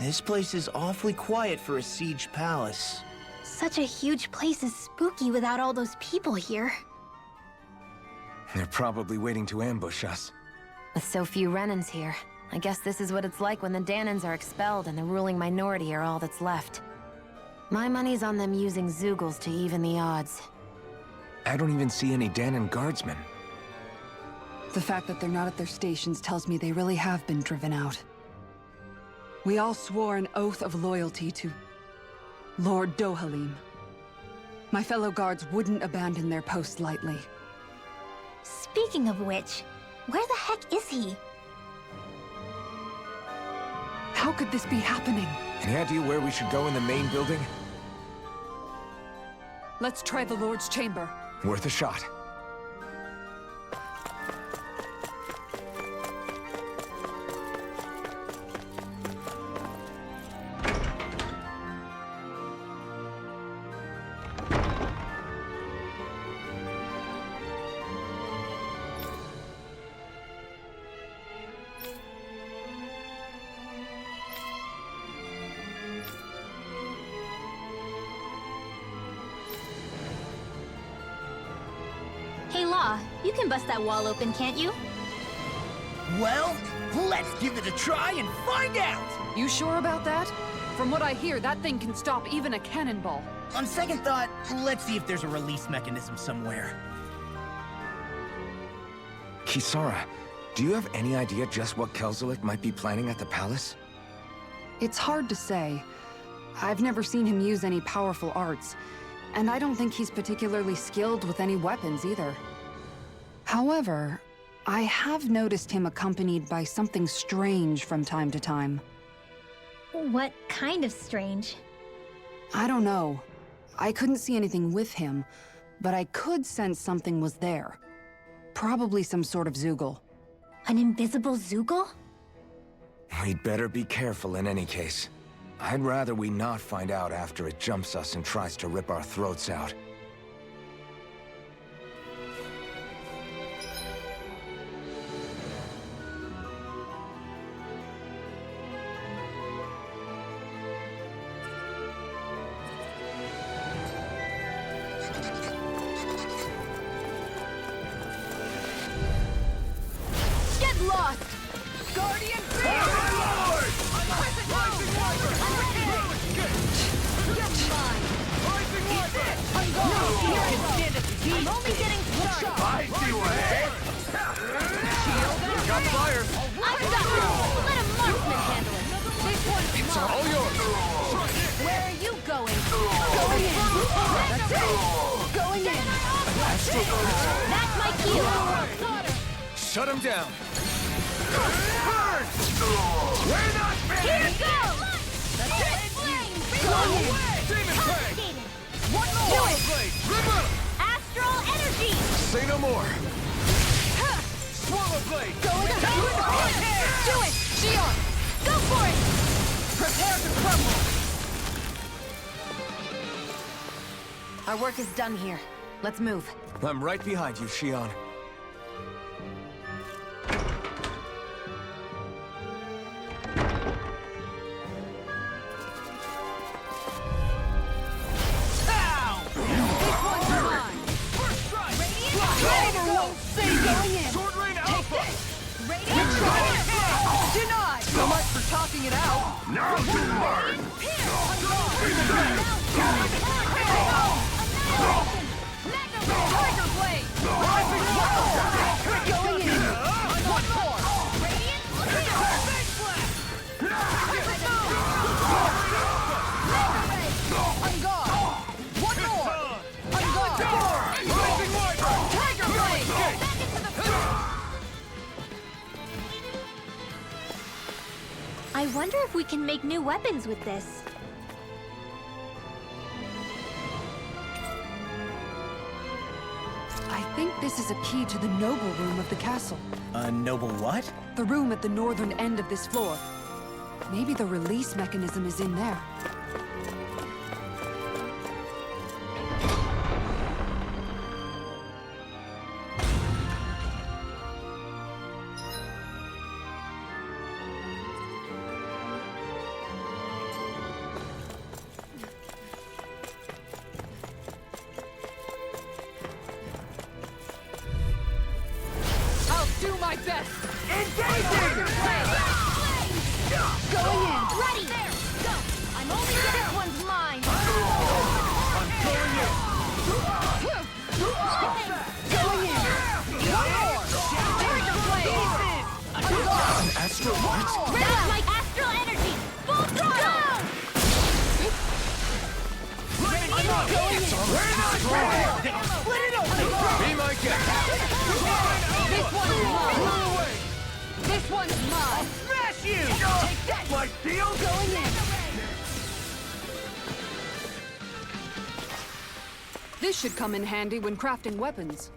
This place is awfully quiet for a siege palace. Such a huge place is spooky without all those people here. They're probably waiting to ambush us. With so few Renans here, I guess this is what it's like when the Danans are expelled and the ruling minority are all that's left. My money's on them using Zeugles to even the odds. I don't even see any Danan guardsmen. The fact that they're not at their stations tells me they really have been driven out. We all swore an oath of loyalty to Lord Dohalim. My fellow guards wouldn't abandon their post lightly. Speaking of which, where the heck is he? How could this be happening? Any idea where we should go in the main building? Let's try the Lord's chamber. Worth a shot. Hey, Law, you can bust that wall open, can't you? Well, let's give it a try and find out! You sure about that? From what I hear, that thing can stop even a cannonball. On second thought, let's see if there's a release mechanism somewhere. Kisara, do you have any idea just what Kelzelik might be planning at the palace? It's hard to say. I've never seen him use any powerful arts, and I don't think he's particularly skilled with any weapons either. However, I have noticed him accompanied by something strange from time to time. What kind of strange? I don't know. I couldn't see anything with him, but I could sense something was there. Probably some sort of Zoogle. An invisible Zoogle? We'd better be careful in any case. I'd rather we not find out after it jumps us and tries to rip our throats out. Get lost! Guardian Beam! I'm only getting started. I see what got fire! I'm done. Let a marksman handle it. This one's It's mine. all yours! Where are you going? Going in. That's it. Going in. That's my cue! Shut him down! Burn! We're not Here finished! goes. That's it. Going in. Demon Fang! One more. Do it! Blade! Astral energy! Say no more! Swallow Blade! Going in. Do it. Shion. Go for it. Prepare to crumble. Our work is done here. Let's move. I'm right behind you, Shion. Denied! So much for talking it out. Now to learn! Tiger Blade! Going in! One more! I'm gone! One more! I'm gone! Tiger Blade! I wonder if we can make new weapons with this. I think this is a key to the noble room of the castle. A noble what? The room at the northern end of this floor. Maybe the release mechanism is in there. I'll do my best! Engaging! Going in! Ready! There! Go! I'm only this one's mine! I'm going in! Going in! One more! Tiger Blade! I'm gone! Astral One Arts? more! That's my astral energy! Full throttle! Going in! We're not ready! Split it open! Be my guest! This one's mine! This one's mine! Smash you! Take that! My deal? Going in! This should come in handy when crafting weapons.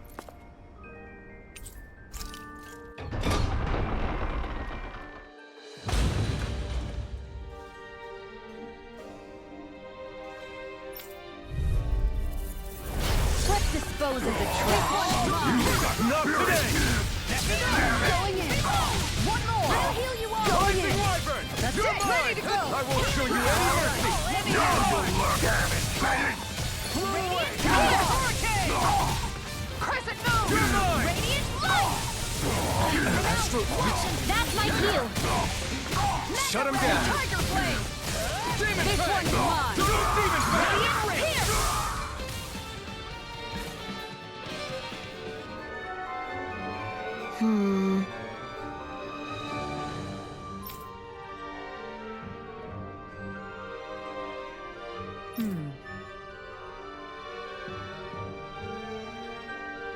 Let's dispose of the trash! Not today! Going in! One more! I'll heal you all! Going in! Wyvern! That's You're it! mine! Ready to go! I won't show you any mercy! Flew away! Hurricane! Crescent Moon! You're mine! Radiant Light! Astral Arts? That's my cue. Shut him down! Tiger Blade! Demon This Fang! one's mine! Demon Fang! Here!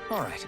All right.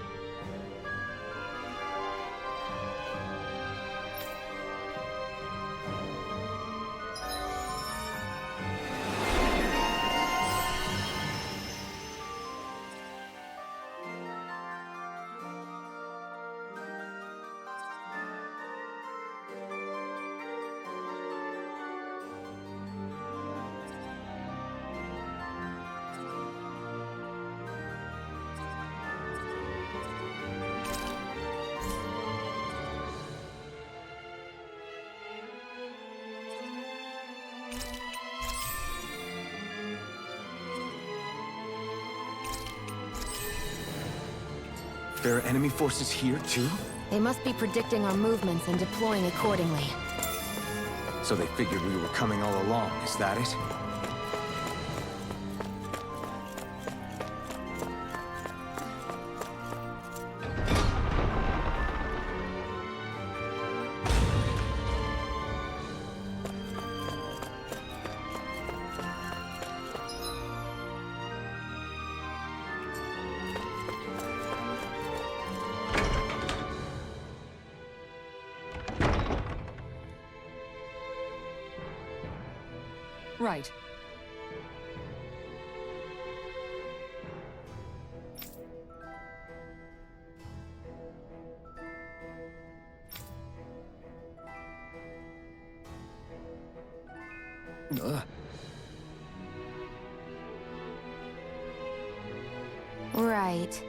There are enemy forces here, too? They must be predicting our movements and deploying accordingly. So they figured we were coming all along, is that it? Right. Right.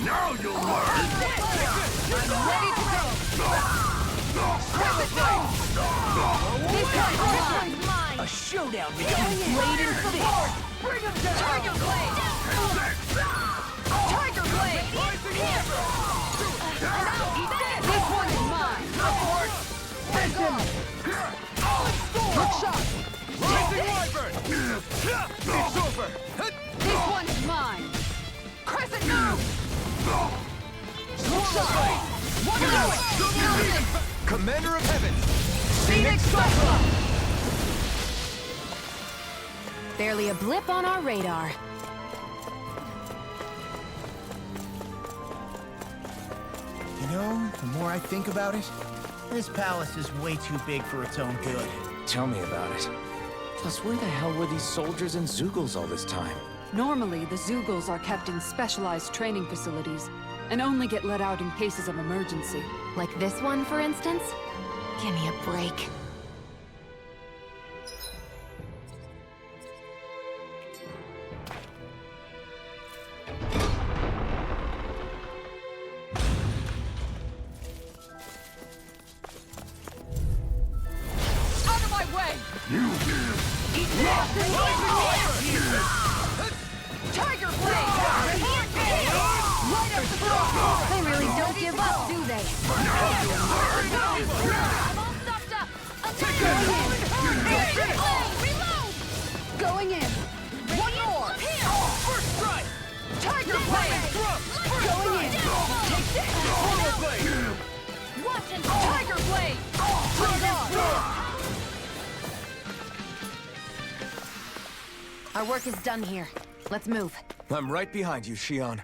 Now you'll learn! I'm ready to go! Strip it down! This one's mine! A showdown between Blade and Fist! Bring him down! Tiger Blade! Tiger Blade! Here! This one's mine! Bring on! Hook shot! Rising Wyvern! It's over! This one's mine! Crescent move! Hook shot! One out! Commander of Heaven! Phoenix Cyclone! Barely a blip on our radar. You know, the more I think about it, this palace is way too big for its own good. Tell me about it. Plus, where the hell were these soldiers and Zeugles all this time? Normally, the Zeugles are kept in specialized training facilities and only get let out in cases of emergency. Like this one, for instance? Give me a break. Tiger Blade! Light up the throat! They really don't give up, do they? I'm all stuffed up! Reload! Going in! One more! First strike! Tiger Blade! Going in! Take this! Watch and Tiger Blade! Bring on! Our work is done here. Let's move. I'm right behind you, Shion.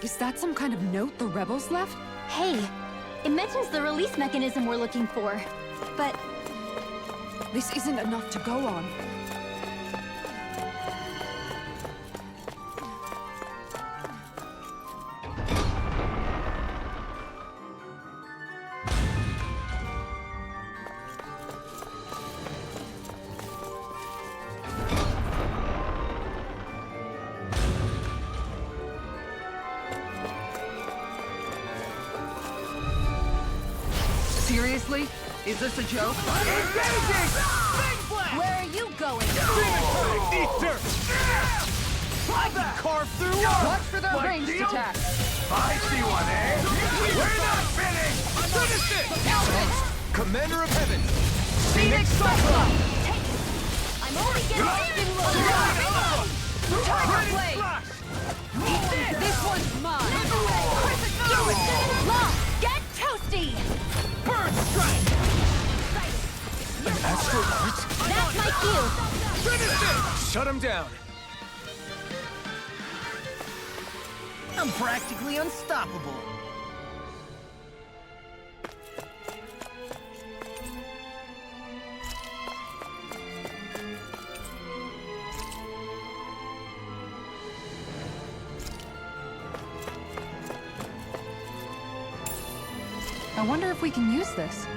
Is that some kind of note the rebels left? Hey, it mentions the release mechanism we're looking for. But This isn't enough to go on. Seriously? Is this a joke? Where are you going? Eat dirt! I can carve through one! Watch for their ranged attack. I see one, eh? We're not finished! Finish it! Commander of Heaven! Phoenix Cyclops! I'm only getting Reload! Tiger Blade! This one's mine! Law, get toasty! Bird strike! Astral Art? That's my cue! Finish it! Shut him down! I'm practically unstoppable. I wonder if we can use this.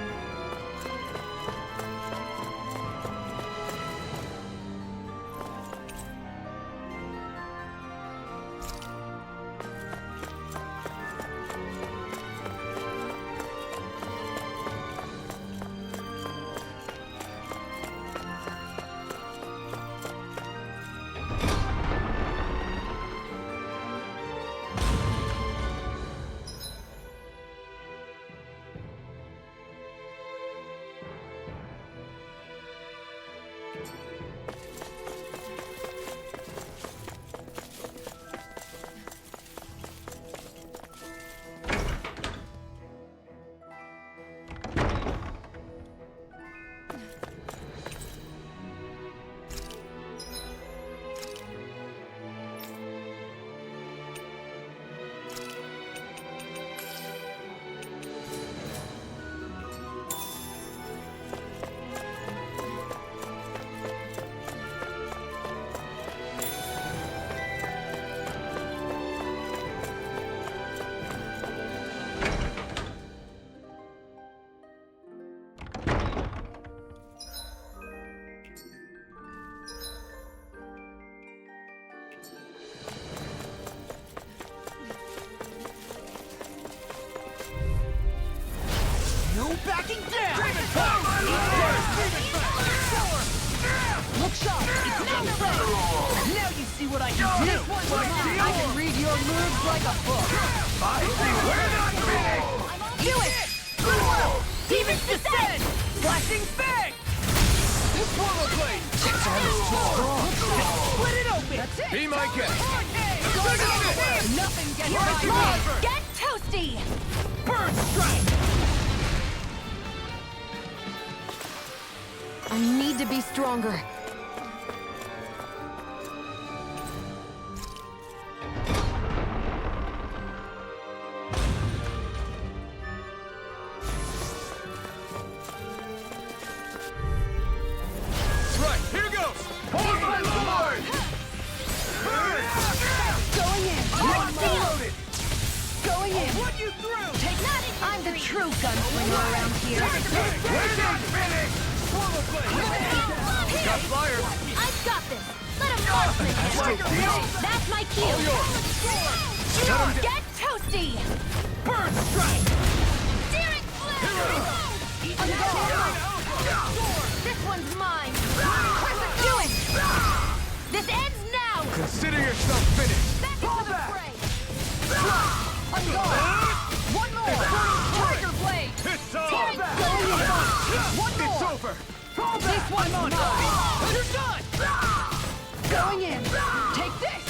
No backing down! Look sharp! Now you see what I can do! I can read your moves like a book! We're not finished! Do it! Goodwill! Demons descend! Flashing fang! Portal Blade! Split it open! That's it! Be my guest! Nothing gets Right, by Law, me! Get toasty! Bird strike! I need to be stronger. Right, here goes! Hold my lord! Going in! Reloaded! Going in! Run you through! Take that! I'm the true gunslinger around here. We're not finished! Portal Blade! Got fire! I That's my cue! Get toasty! Burn strike! Searing flame! This one's mine! Do it! This ends now! Consider yourself finished! Back into the fray! One more! Tiger Blade! It's Searing over! One more! It's over! This one's mine! You're done! Going in! Take this!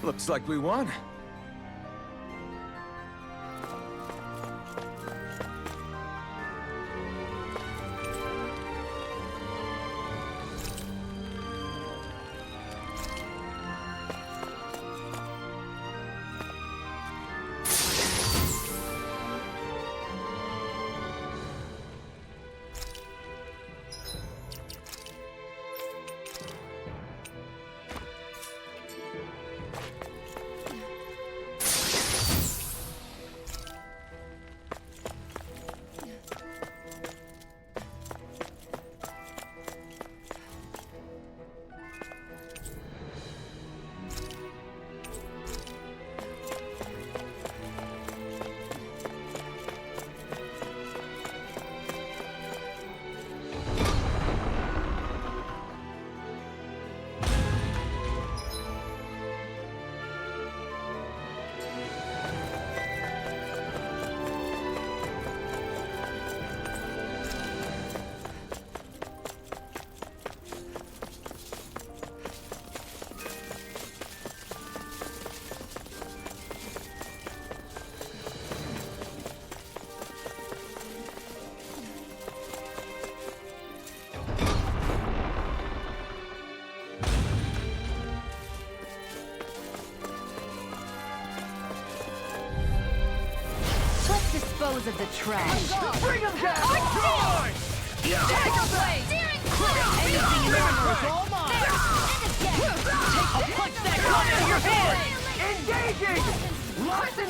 Looks like we won. Dispose of the trash. Bring him down! Tiger Blade! Anything in there is all mine! I'll punch that gun out of your head! Engaging! Listen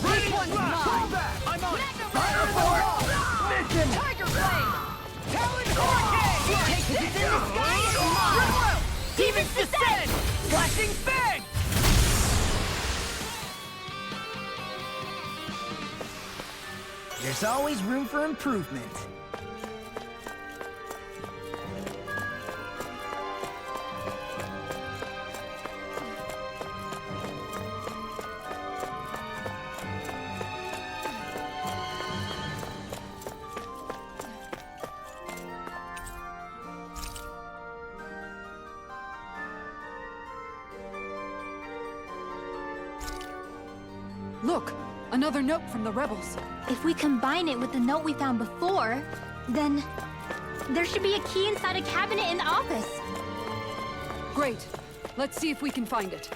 This one's mine! I'm on! Fire forward! Mission! Tiger Blade! Talon Hurricane! Take this in the sky and mine! Demon's Descent! Flashing Fang! There's always room for improvement. Look! Another note from the rebels. If we combine it with the note we found before, then there should be a key inside a cabinet in the office. Great. Let's see if we can find it.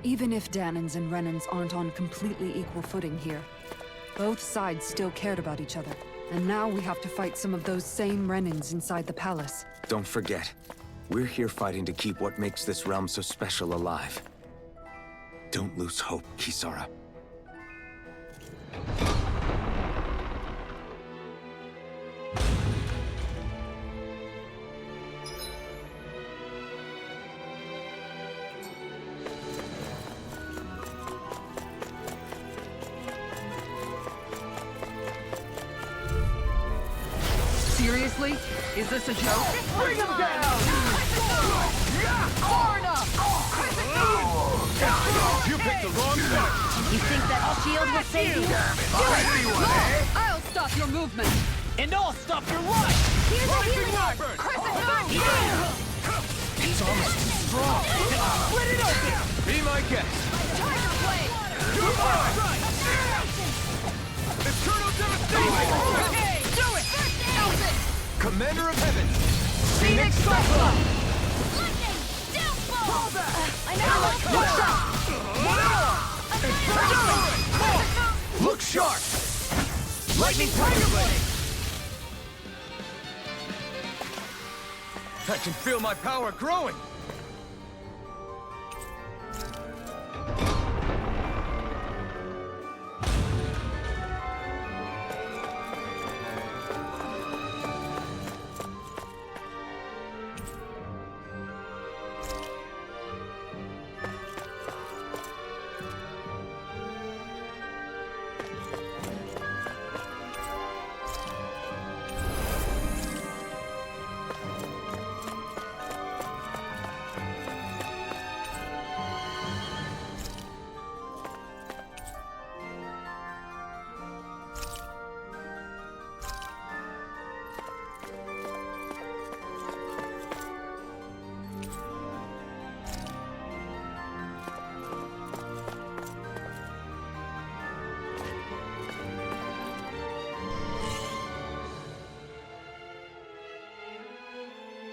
Even if Dahnans and Renans aren't on completely equal footing here, both sides still cared about each other. And now we have to fight some of those same Renans inside the palace. Don't forget, we're here fighting to keep what makes this realm so special alive. Don't lose hope, Kisara. Seriously? Is this a joke? Bring him down! Far enough! You picked the wrong fight! You think that shield will save you? I'll stop your movement! And I'll stop your life! Here's a healing art! Crescent Moon! He's almost too strong! Split it open! Be my guest! Tiger Blade! You're mine! Eternal devastation! Okay, do it! Elton! Commander of Heaven! Phoenix Cyclone! Lightning! Downfall! I know! Look sharp! Lightning Tiger Blade! I can feel my power growing!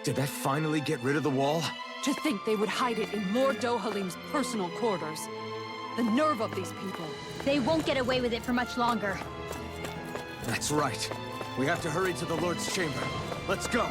Did that finally get rid of the wall? To think they would hide it in Lord Dohalim's personal quarters. The nerve of these people. They won't get away with it for much longer. That's right. We have to hurry to the Lord's chamber. Let's go!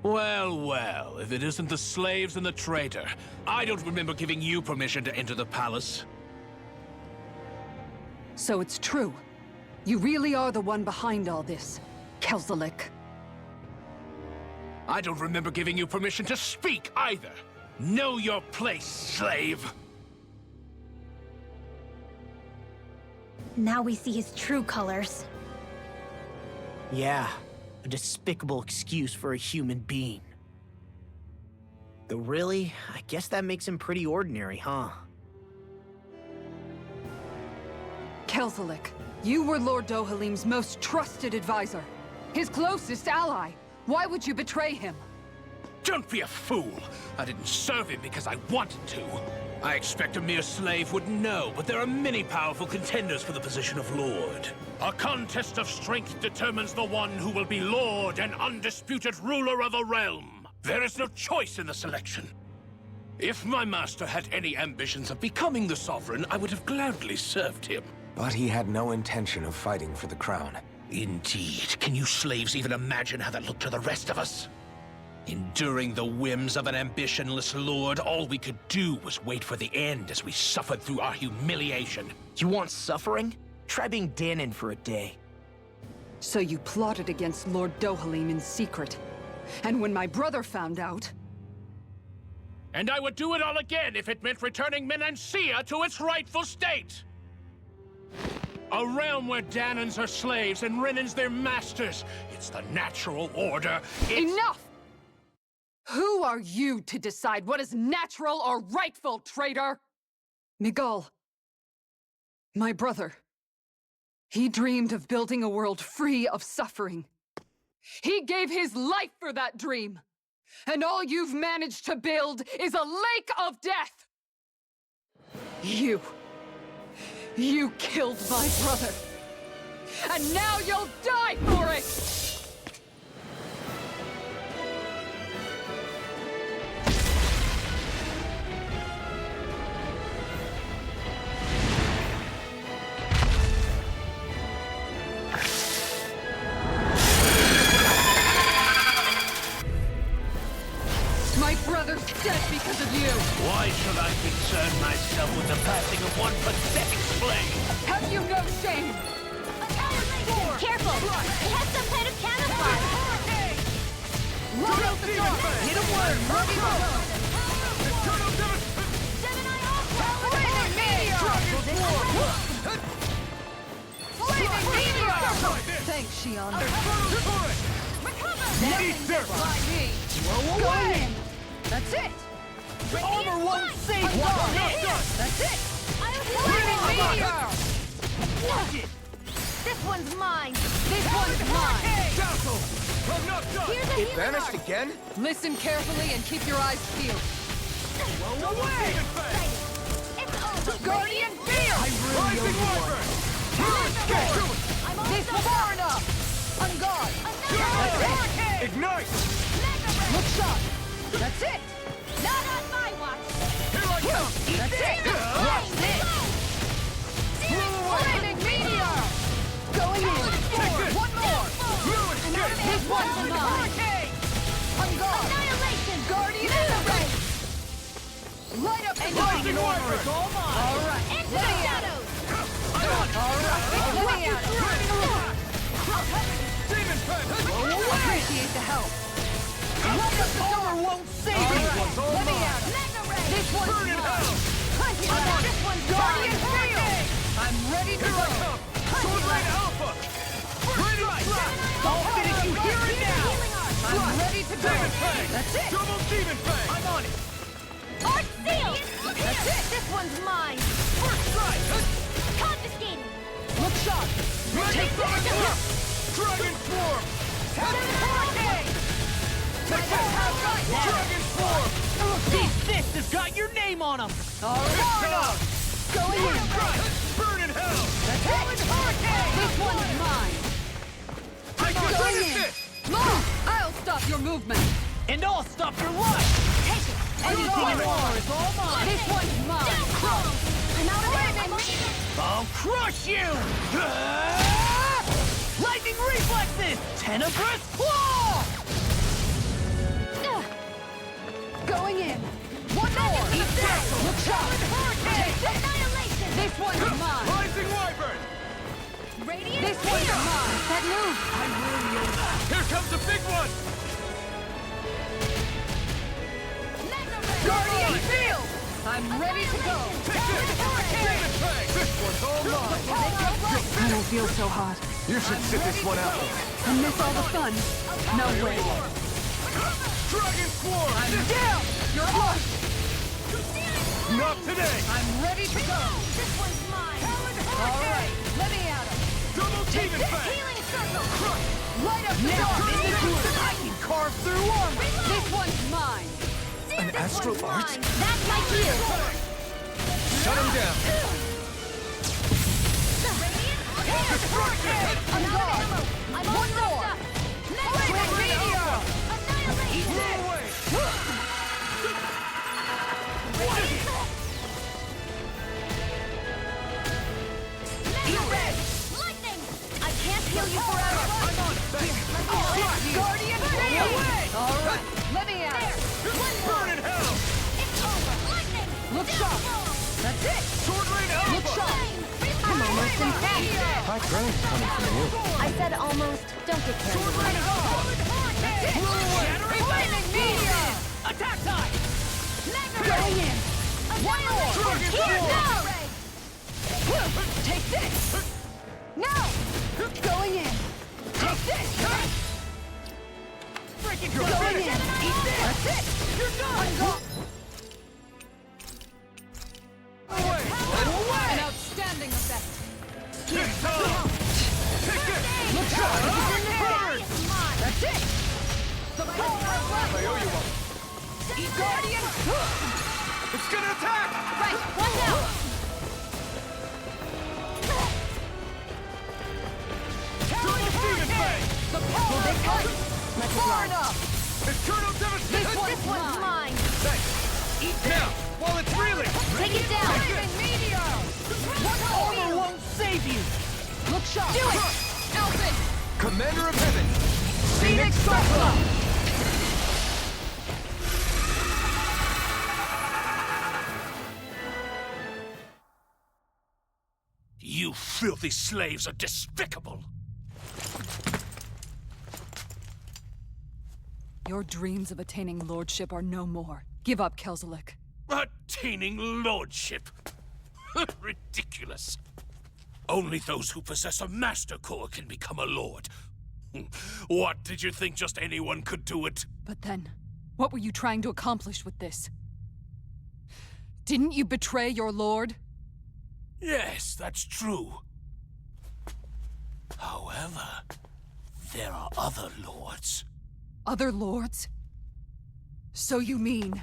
Well, well, if it isn't the slaves and the traitor. I don't remember giving you permission to enter the palace. So it's true. You really are the one behind all this, Kelzelik. I don't remember giving you permission to speak either. Know your place, slave! Now we see his true colors. Yeah, a despicable excuse for a human being. Though really, I guess that makes him pretty ordinary, huh? Kelzelik, you were Lord Dohalim's most trusted advisor. His closest ally. Why would you betray him? Don't be a fool! I didn't serve him because I wanted to. I expect a mere slave would know, but there are many powerful contenders for the position of Lord. A contest of strength determines the one who will be Lord and undisputed ruler of a realm. There is no choice in the selection. If my master had any ambitions of becoming the Sovereign, I would have gladly served him. But he had no intention of fighting for the crown. Indeed. Can you slaves even imagine how that looked to the rest of us? Enduring the whims of an ambitionless lord, all we could do was wait for the end as we suffered through our humiliation. You want suffering? Try being Dahnan for a day. So you plotted against Lord Dohalim in secret. And when my brother found out... And I would do it all again if it meant returning Menancia to its rightful state! A realm where Dahnans are slaves and Renans their masters. It's the natural order. Enough! Who are you to decide what is natural or rightful, traitor? Miguel, my brother. He dreamed of building a world free of suffering. He gave his life for that dream! And all you've managed to build is a lake of death! You killed my brother! And now you'll die for it! My brother's dead because of you! Why should I concern myself with the passing of one pathetic slave? Have you no shame? Careful! It has some kind of camouflage! Run out the door! Hit a word! Ready to go! Flaming meteor! Flaming meteor! Thanks, Shion. Nothing by me! Go away! That's it! Armor won't save That's it! Flaming meteor! Watch it! This one's mine! This one's mine! I'm not done! Here's a It healing vanished art. again? Listen carefully and keep your eyes peeled. Away! It's over! Guardian Field! Rising Wyvern! This far enough! On guard! That's it! Ignite! Look sharp! That's it! Not on my watch! Here I come! That's it! Watch this! Flaming meteor! Going in! One more! This one's mine! On guard! Annihilation! Guardian in the race! Light up the Rising guardian! Wyvern! It's all mine! All right! Into the shadows! All right! Let me out! Demon Pen! Appreciate the help! Light up the door! Won't save All you! right! Let me out! This one's Burn in mine! hell! This one's Guardian Field! I'm ready to Here I go! come! Sword Rain Alpha! Ready! I'll finish you here and now! I'm ready to go! Demon Fang! That's it! Double Demon Fang! I'm on it! Art sealed! That's it! This one's mine! First strike! Confiscated! Look sharp! Dragon Swarm! Dragon Swarm! Dragon Swarm! These fists have got your name on them! All right! Going in! Burn in hell! That's it! This one's mine! I can Going finish in! it! Move! I'll stop your movement! And I'll stop your life! Take it! Anything more is all mine! This one's mine! I'm out of ammo! I'll crush you! Lightning reflexes! Tenebrous claw! Going in! One more! Look sharp! Take this! Annihilation! This one's mine! Rising Wyvern! Radiant This one's Field! mine! That move! Here comes the big one! Guardian Field! I'm ready to go! Take this! Demon Fang! This one's all mine! I don't feel so hot. You should sit this one out. And miss all the fun. No way. Dragon Swarm! Down! You're up! Not today! I'm ready to go! This one's mine! All right, let me at him! Double Demon Fang! Healing circle! Light up the door! I can carve through armor! This one's mine! An astral art? That's my cue! Shut him down! Destruction! On guard! I'm One all more! up! Flaming meteor! Annihilation! Blow away! Lightning! I can't heal you forever! I'm on it! Thanks! Guardian Field! All right, let me at him! Burn in hell! It's over! Lightning! Look sharp! That's it! Sword Rain Look Alpha! sharp! I'm almost in High praise coming from you. I said almost. Don't get carried Sword away. Rain Alpha! Flaming meteor! Attack time! Going in! One more! Dragon Here Swarm! now! Take this! Now! Going in! Take this! Freaking You're Going finished! in! Eat this! That's it! You're done! Away! An outstanding effect! Take this! Look sharp! Burn! That's Guardian! It's gonna attack! Right, watch out! Talon Hurricane! The power of light! Far enough! Eternal Devastation! This one's mine! Thanks. Eat now, while it's reeling! Take it down! Flaming meteor! What armor won't save you! Look sharp! Do it! Elfin! Commander of Heaven! Phoenix Cyclone! You filthy slaves are despicable! Your dreams of attaining lordship are no more. Give up, Kelzelik. Attaining lordship? Ridiculous. Only those who possess a master core can become a lord. What, did you think just anyone could do it? But then, what were you trying to accomplish with this? Didn't you betray your lord? Yes, that's true. However, there are other lords. Other lords? So you mean...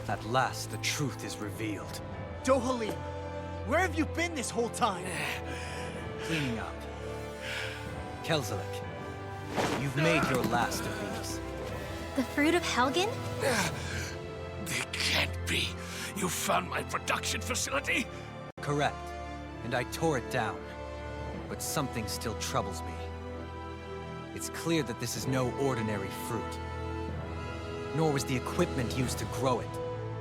At last, the truth is revealed. Dohalim, where have you been this whole time? Cleaning up. Kelzelik, you've made your last of these. The fruit of Helgen? They can't be. You found my production facility? Correct. And I tore it down. But something still troubles me. It's clear that this is no ordinary fruit. Nor was the equipment used to grow it.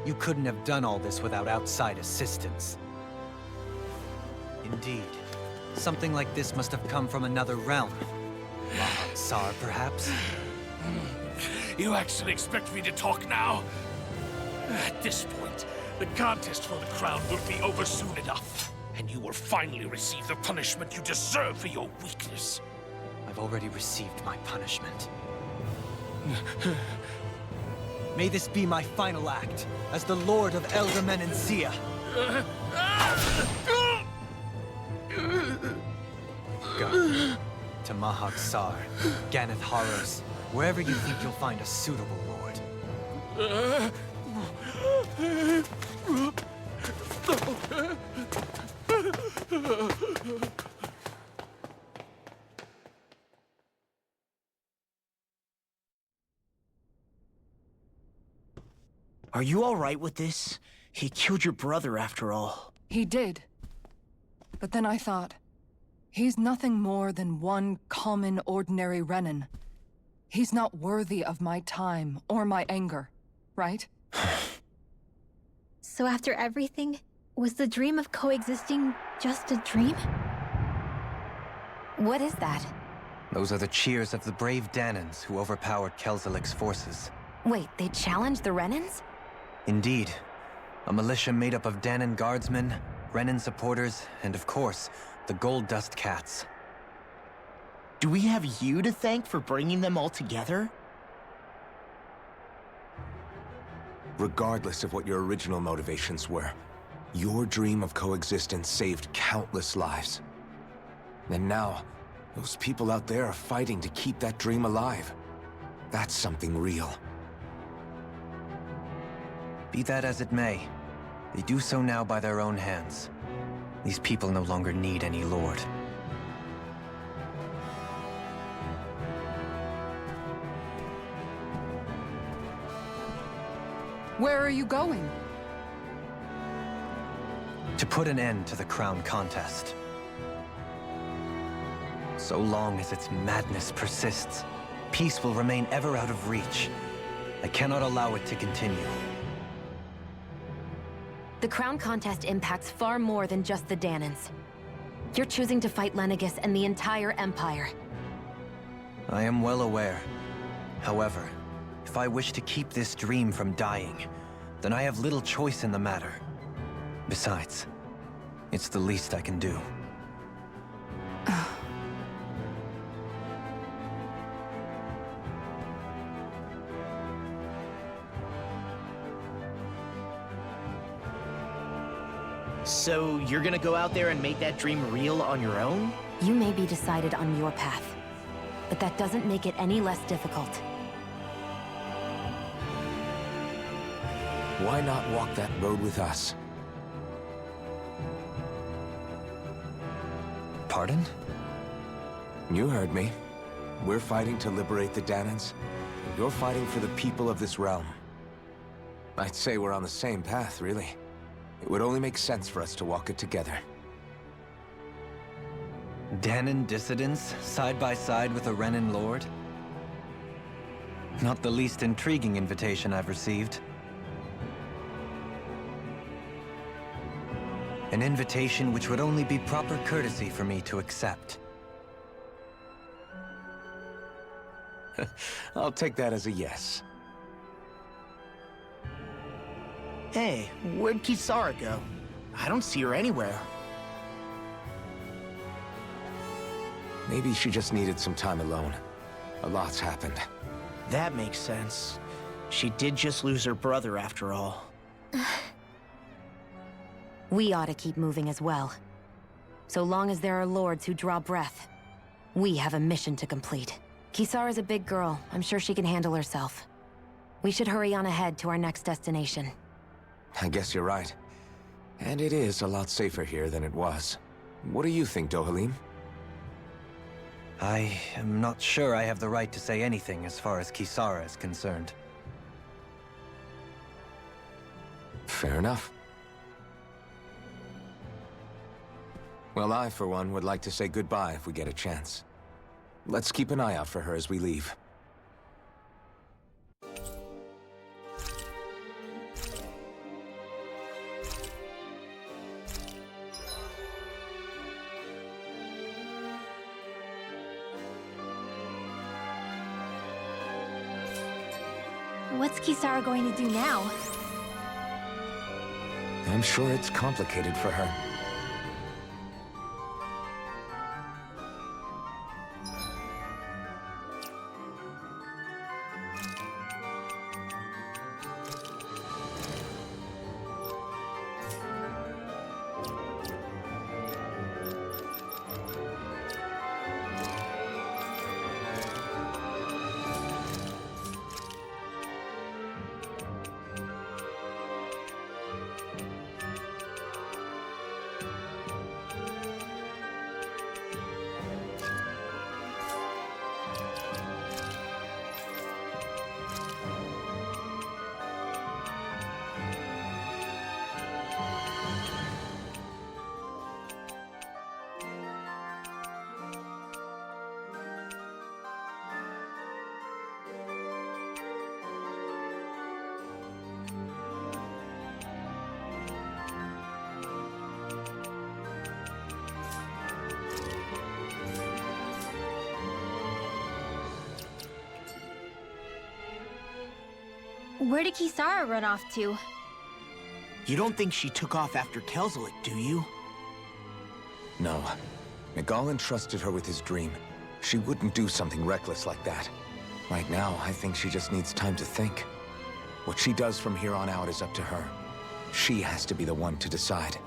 You couldn't have done all this without outside assistance. Indeed. Something like this must have come from another realm. Mahak Saar, perhaps? You actually expect me to talk now? At this point, the contest for the crown will be over soon enough. And you will finally receive the punishment you deserve for your weakness. I've already received my punishment. May this be my final act, as the Lord of Elder Menancia. Go. To Mahak Saar, Ganath Haros, wherever you think you'll find a suitable lord. Are you all right with this? He killed your brother after all. He did. But then I thought, he's nothing more than one common, ordinary Renan. He's not worthy of my time or my anger, right? So after everything, was the dream of coexisting just a dream? What is that? Those are the cheers of the brave Danans who overpowered Kelzelik's forces. Wait, they challenged the Renans? Indeed. A militia made up of Danan guardsmen, Renan supporters, and of course, the Gold Dust Cats. Do we have you to thank for bringing them all together? Regardless of what your original motivations were, your dream of coexistence saved countless lives. And now, those people out there are fighting to keep that dream alive. That's something real. Be that as it may, they do so now by their own hands. These people no longer need any lord. Where are you going? To put an end to the crown contest. So long as its madness persists, peace will remain ever out of reach. I cannot allow it to continue. The crown contest impacts far more than just the Danans. You're choosing to fight Lenegis and the entire Empire. I am well aware. However, if I wish to keep this dream from dying, then I have little choice in the matter. Besides, it's the least I can do. So you're gonna go out there and make that dream real on your own? You may be decided on your path, but that doesn't make it any less difficult. Why not walk that road with us? Pardon? You heard me. We're fighting to liberate the Danans. You're fighting for the people of this realm. I'd say we're on the same path, really. It would only make sense for us to walk it together. Danan dissidents, side by side with a Renan lord? Not the least intriguing invitation I've received. An invitation which would only be proper courtesy for me to accept. I'll take that as a yes. Hey, where'd Kisara go? I don't see her anywhere. Maybe she just needed some time alone. A lot's happened. That makes sense. She did just lose her brother after all. We ought to keep moving as well. So long as there are lords who draw breath, we have a mission to complete. Kisara's a big girl. I'm sure she can handle herself. We should hurry on ahead to our next destination. I guess you're right. And it is a lot safer here than it was. What do you think, Dohalim? I am not sure I have the right to say anything as far as Kisara is concerned. Fair enough. Well, I, for one, would like to say goodbye if we get a chance. Let's keep an eye out for her as we leave. What's Kisara going to do now? I'm sure it's complicated for her. Where did Kisara run off to? You don't think she took off after Kelzelik, do you? No. Miguel entrusted her with his dream. She wouldn't do something reckless like that. Right now, I think she just needs time to think. What she does from here on out is up to her. She has to be the one to decide.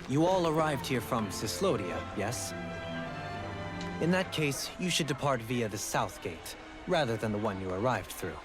You all arrived here from Cyslodia, yes? In that case, you should depart via the south gate, rather than the one you arrived through.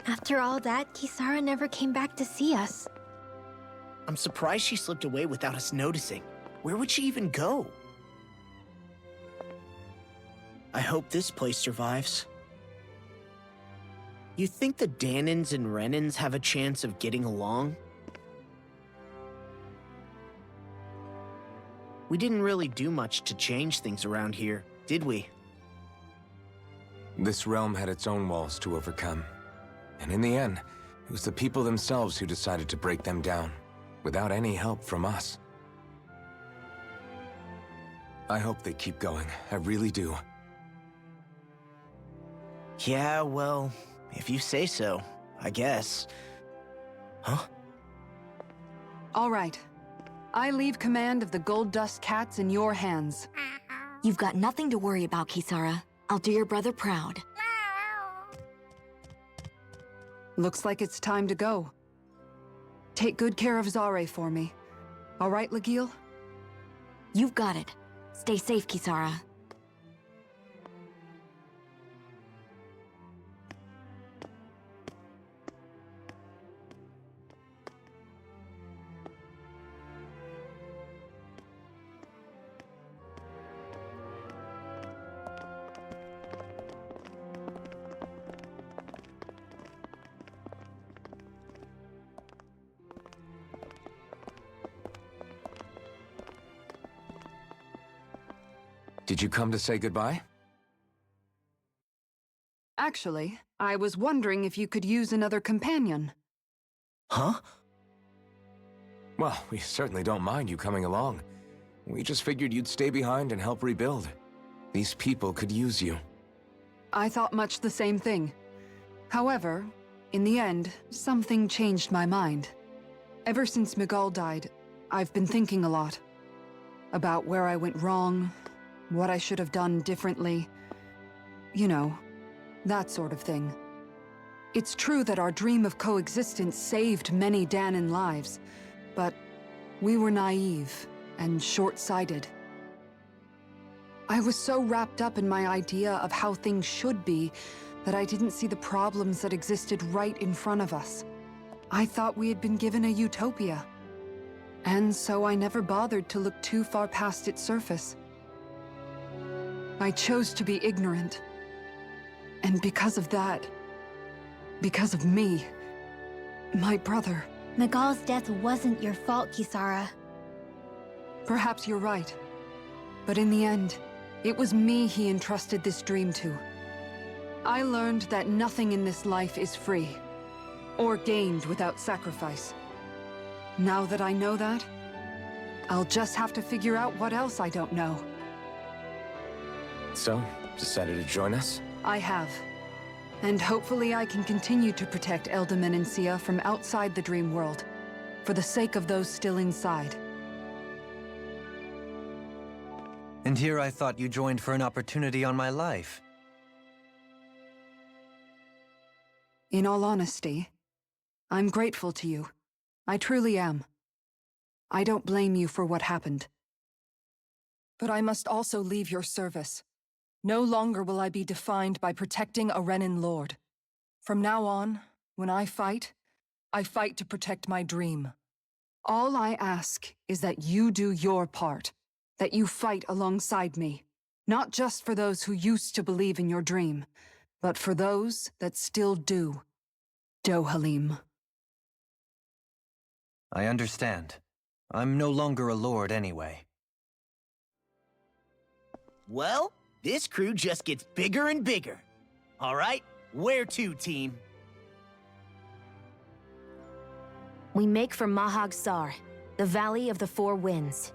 After all that, Kisara never came back to see us. I'm surprised she slipped away without us noticing. Where would she even go? I hope this place survives. You think the Dahnans and Renans have a chance of getting along? We didn't really do much to change things around here, did we? This realm had its own walls to overcome. And in the end, it was the people themselves who decided to break them down, without any help from us. I hope they keep going. I really do. Yeah, well, if you say so, I guess. Huh? All right. I leave command of the Gold Dust Cats in your hands. You've got nothing to worry about, Kisara. I'll do your brother proud. Looks like it's time to go. Take good care of Zare for me. All right, Lagiel? You've got it. Stay safe, Kisara. Did you come to say goodbye? Actually, I was wondering if you could use another companion. Huh? Well, we certainly don't mind you coming along. We just figured you'd stay behind and help rebuild. These people could use you. I thought much the same thing. However, in the end, something changed my mind. Ever since Miguel died, I've been thinking a lot. About where I went wrong, what I should have done differently. You know, that sort of thing. It's true that our dream of coexistence saved many Dahnan lives, but we were naive and short-sighted. I was so wrapped up in my idea of how things should be that I didn't see the problems that existed right in front of us. I thought we had been given a utopia. And so I never bothered to look too far past its surface. I chose to be ignorant. And because of that, because of me, my brother... Miguel's death wasn't your fault, Kisara. Perhaps you're right. But in the end, it was me he entrusted this dream to. I learned that nothing in this life is free, or gained without sacrifice. Now that I know that, I'll just have to figure out what else I don't know. So, decided to join us? I have. And hopefully I can continue to protect Elde Menancia from outside the dream world, for the sake of those still inside. And here I thought you joined for an opportunity on my life. In all honesty, I'm grateful to you. I truly am. I don't blame you for what happened. But I must also leave your service. No longer will I be defined by protecting a Renan Lord. From now on, when I fight to protect my dream. All I ask is that you do your part, that you fight alongside me, not just for those who used to believe in your dream, but for those that still do. Dohalim. I understand. I'm no longer a lord anyway. Well, this crew just gets bigger and bigger. All right, where to, team? We make for Mahag Sar, the Valley of the Four Winds.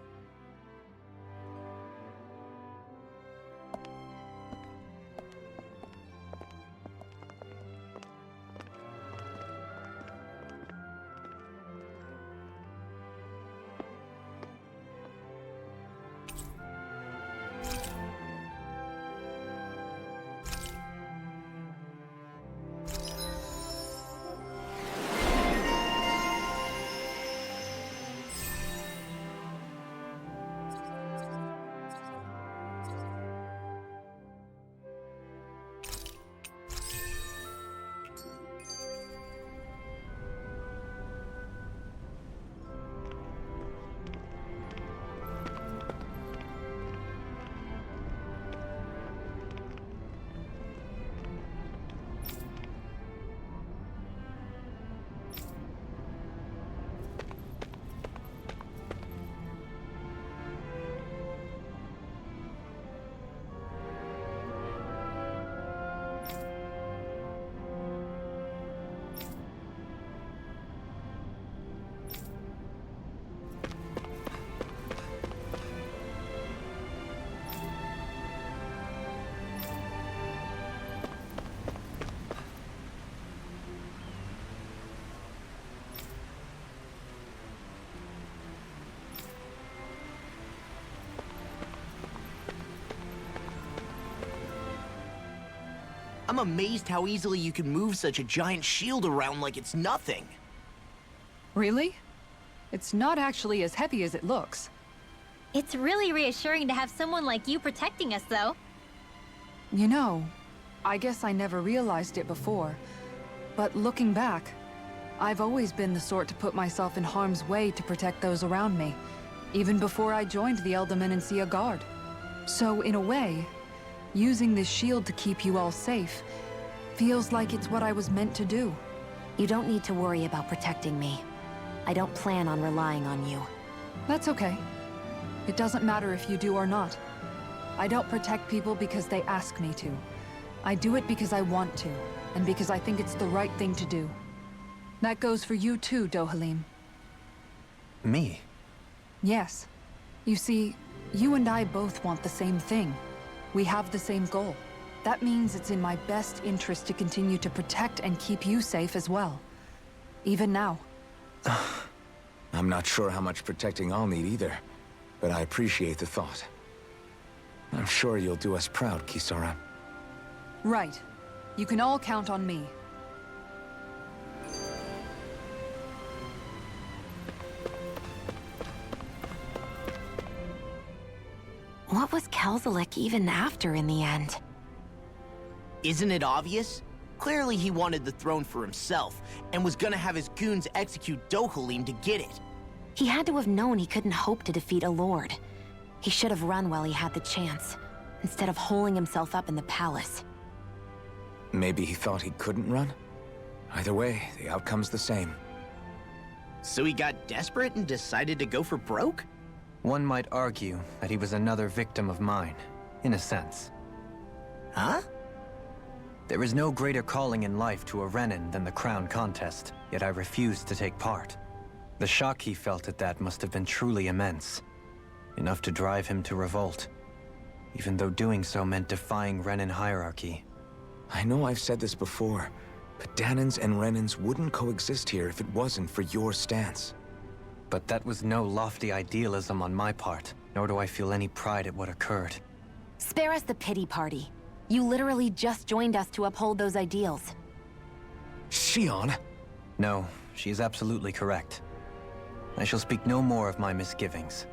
I'm amazed how easily you can move such a giant shield around like it's nothing. Really? It's not actually as heavy as it looks. It's really reassuring to have someone like you protecting us, though. You know, I guess I never realized it before, but looking back, I've always been the sort to put myself in harm's way to protect those around me, even before I joined the Elder Guard. So, in a way, using this shield to keep you all safe feels like it's what I was meant to do. You don't need to worry about protecting me. I don't plan on relying on you. That's okay. It doesn't matter if you do or not. I don't protect people because they ask me to. I do it because I want to, and because I think it's the right thing to do. That goes for you too, Dohalim. Me? Yes. You see, you and I both want the same thing. We have the same goal. That means it's in my best interest to continue to protect and keep you safe as well. Even now. I'm not sure how much protecting I'll need either, but I appreciate the thought. I'm sure you'll do us proud, Kisara. Right. You can all count on me. What was Kelzelik even after in the end? Isn't it obvious? Clearly he wanted the throne for himself, and was gonna have his goons execute Dohalim to get it. He had to have known he couldn't hope to defeat a lord. He should have run while he had the chance, instead of holding himself up in the palace. Maybe he thought he couldn't run? Either way, the outcome's the same. So he got desperate and decided to go for broke? One might argue that he was another victim of mine, in a sense. Huh? There is no greater calling in life to a Renan than the crown contest, yet I refused to take part. The shock he felt at that must have been truly immense. Enough to drive him to revolt, even though doing so meant defying Renan hierarchy. I know I've said this before, but Dahnans and Renans wouldn't coexist here if it wasn't for your stance. But that was no lofty idealism on my part, nor do I feel any pride at what occurred. Spare us the pity party. You literally just joined us to uphold those ideals. Shionne? No, she is absolutely correct. I shall speak no more of my misgivings.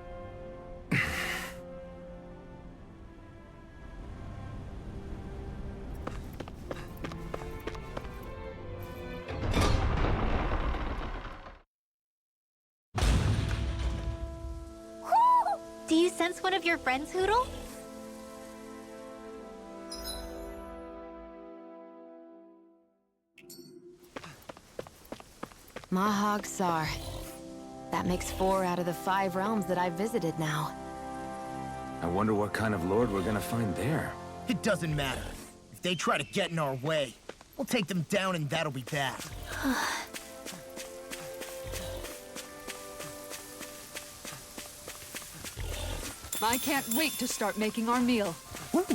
Do you sense one of your friends, Hootle? Mahag Saar. That makes 4 out of the 5 realms that I've visited now. I wonder what kind of lord we're gonna find there. It doesn't matter. If they try to get in our way, we'll take them down and that'll be that. I can't wait to start making our meal. Ooh,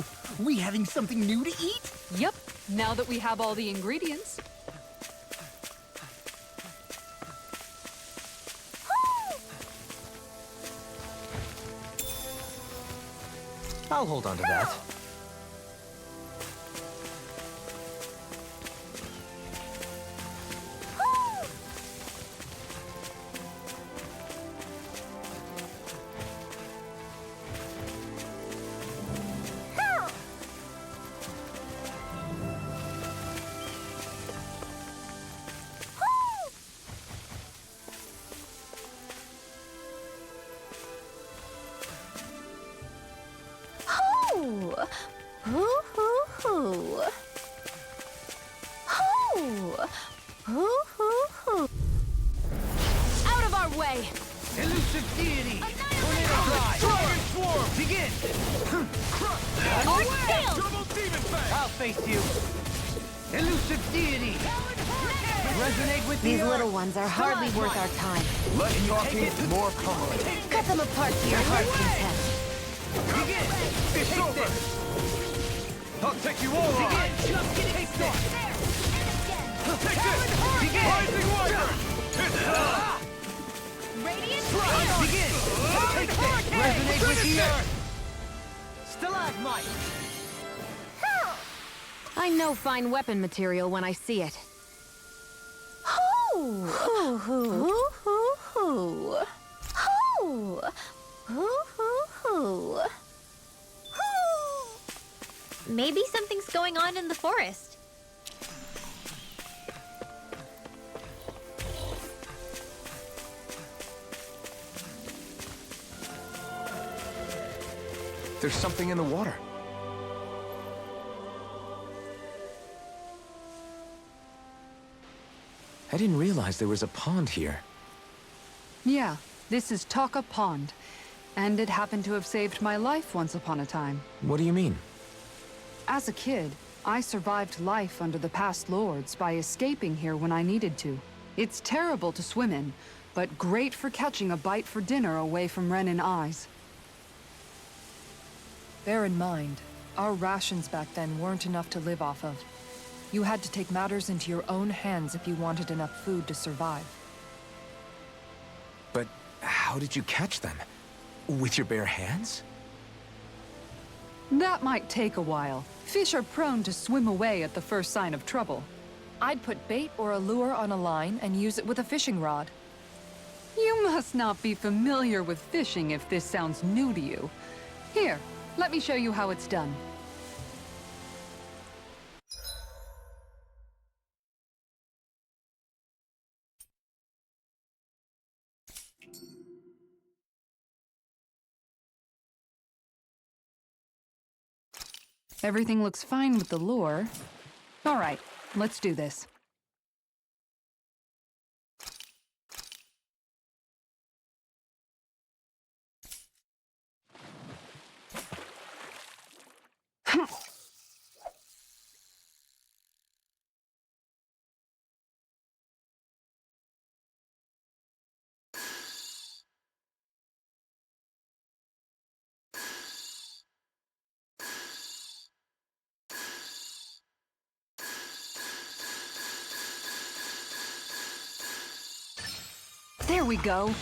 we having something new to eat? Yep, now that we have all the ingredients. I'll hold on to that. Out of our way! Elusive deity! Tornado drive! Dragon swarm! Begin! Double demon fang! I'll face you! Elusive deity! Resonate with These the little earth. ones are hardly worth our time. Less talking, more pummeling. Cut them apart to your heart's content. Begin! It's over! I'll take you all on! Begin! Just take this! Take this! Begin! Rising Wyvern! Radiant Strike! Begin! Take this! Resonate with the earth! Stalagmite! I know fine weapon material when I see it. Hoo! Hoo hoo hoo hoo. Hoo! Hoo hoo hoo. Hoo! Maybe something's going on in the forest. There's something in the water. I didn't realize there was a pond here. Yeah, this is Taka Pond. And it happened to have saved my life once upon a time. What do you mean? As a kid, I survived life under the past lords by escaping here when I needed to. It's terrible to swim in, but great for catching a bite for dinner away from Renin eyes. Bear in mind, our rations back then weren't enough to live off of. You had to take matters into your own hands if you wanted enough food to survive. But how did you catch them? With your bare hands? That might take a while. Fish are prone to swim away at the first sign of trouble. I'd put bait or a lure on a line and use it with a fishing rod. You must not be familiar with fishing if this sounds new to you. Here, let me show you how it's done. Everything looks fine with the lure. All right, let's do this. There we go.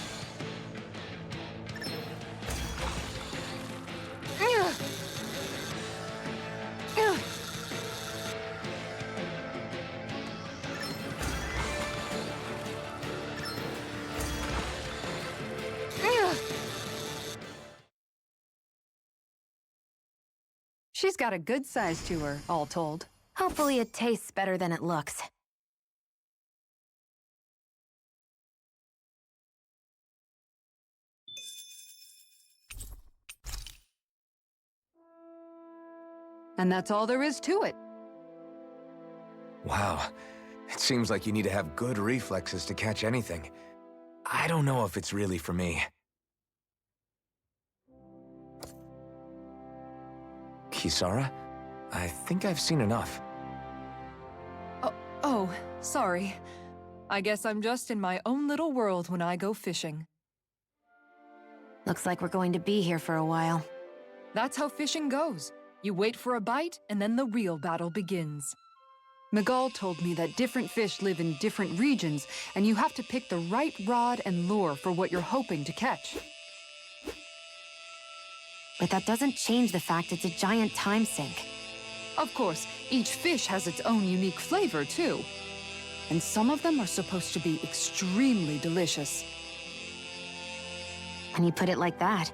She's got a good size to her, all told. Hopefully it tastes better than it looks. And that's all there is to it. Wow. It seems like you need to have good reflexes to catch anything. I don't know if it's really for me. Kisara? I think I've seen enough. Oh, sorry. I guess I'm just in my own little world when I go fishing. Looks like we're going to be here for a while. That's how fishing goes. You wait for a bite, and then the real battle begins. Miguel told me that different fish live in different regions, and you have to pick the right rod and lure for what you're hoping to catch. But that doesn't change the fact it's a giant time sink. Of course, each fish has its own unique flavor, too. And some of them are supposed to be extremely delicious. When you put it like that,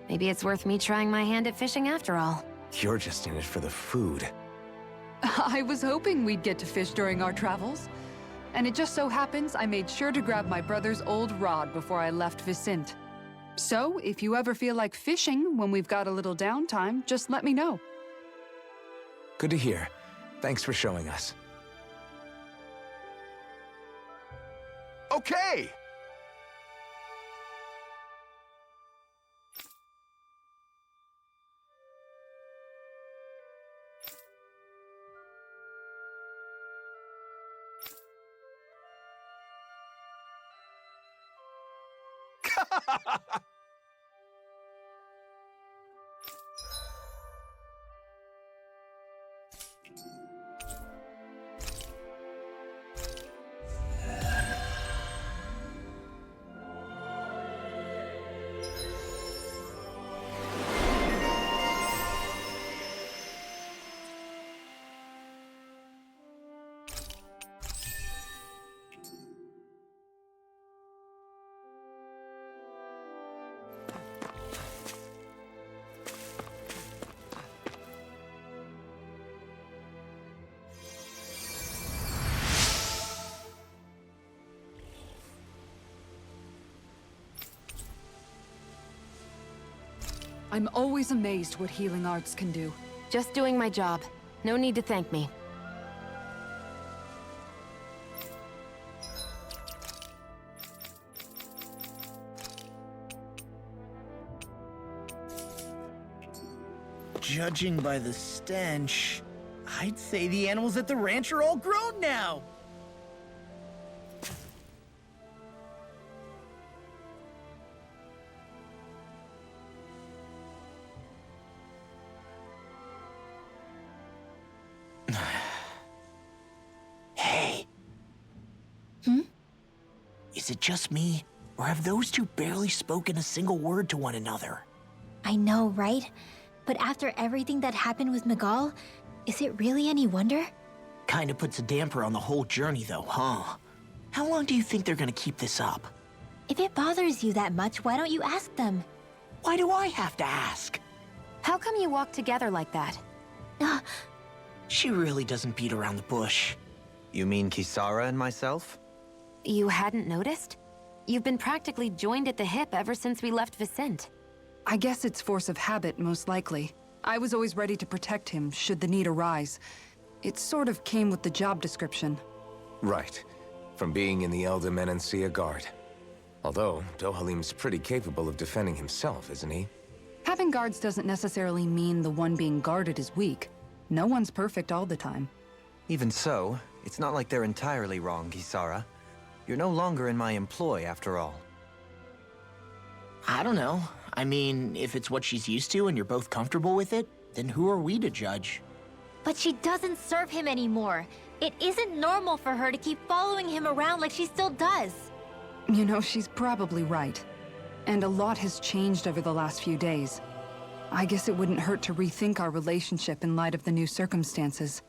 maybe it's worth me trying my hand at fishing after all. You're just in it for the food. I was hoping we'd get to fish during our travels. And it just so happens I made sure to grab my brother's old rod before I left Vicente. So, if you ever feel like fishing when we've got a little downtime, just let me know. Good to hear. Thanks for showing us. Okay! I'm always amazed what healing arts can do. Just doing my job. No need to thank me. Judging by the stench, I'd say the animals at the ranch are all grown now. Hey. Is it just me, or have those two barely spoken a single word to one another? I know, right? But after everything that happened with Miguel, is it really any wonder? Kinda puts a damper on the whole journey though, huh? How long do you think they're gonna keep this up? If it bothers you that much, why don't you ask them? Why do I have to ask? How come you walk together like that? She really doesn't beat around the bush. You mean Kisara and myself? You hadn't noticed? You've been practically joined at the hip ever since we left Vicente. I guess it's force of habit, most likely. I was always ready to protect him, should the need arise. It sort of came with the job description. Right. From being in the Elder Menancia Guard. Although, Dohalim's pretty capable of defending himself, isn't he? Having guards doesn't necessarily mean the one being guarded is weak. No one's perfect all the time. Even so, it's not like they're entirely wrong, Kisara. You're no longer in my employ, after all. I don't know. I mean, if it's what she's used to and you're both comfortable with it, then who are we to judge? But she doesn't serve him anymore. It isn't normal for her to keep following him around like she still does. You know, she's probably right. And a lot has changed over the last few days. I guess it wouldn't hurt to rethink our relationship in light of the new circumstances.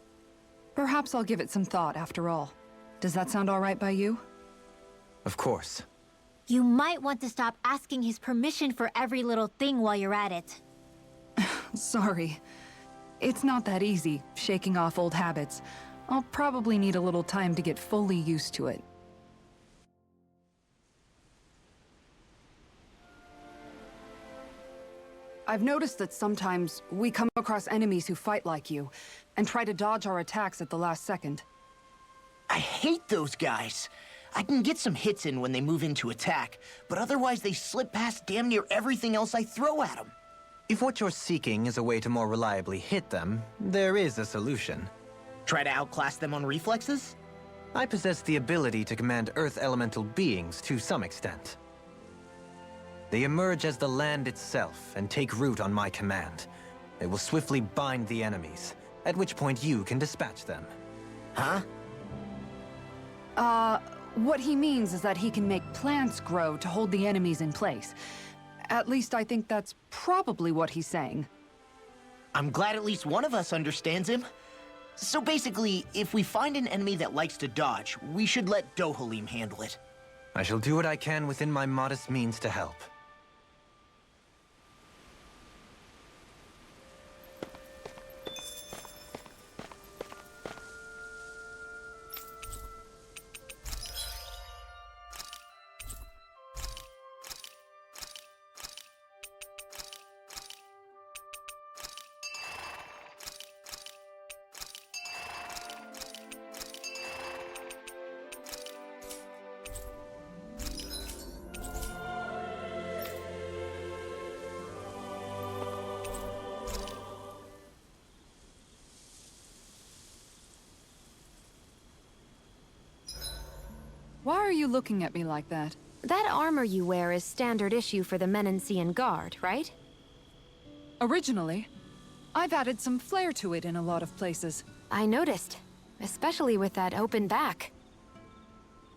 Perhaps I'll give it some thought after all. Does that sound all right by you? Of course. You might want to stop asking his permission for every little thing while you're at it. Sorry. It's not that easy, shaking off old habits. I'll probably need a little time to get fully used to it. I've noticed that sometimes we come across enemies who fight like you, and try to dodge our attacks at the last second. I hate those guys. I can get some hits in when they move into attack, but otherwise they slip past damn near everything else I throw at them. If what you're seeking is a way to more reliably hit them, there is a solution. Try to outclass them on reflexes? I possess the ability to command Earth elemental beings to some extent. They emerge as the land itself and take root on my command. They will swiftly bind the enemies, at which point you can dispatch them. Huh? What he means is that he can make plants grow to hold the enemies in place. At least I think that's probably what he's saying. I'm glad at least one of us understands him. So basically, if we find an enemy that likes to dodge, we should let Dohalim handle it. I shall do what I can within my modest means to help. Why are you looking at me like that? That armor you wear is standard issue for the Menancian Guard, right? Originally, I've added some flair to it in a lot of places. I noticed, especially with that open back.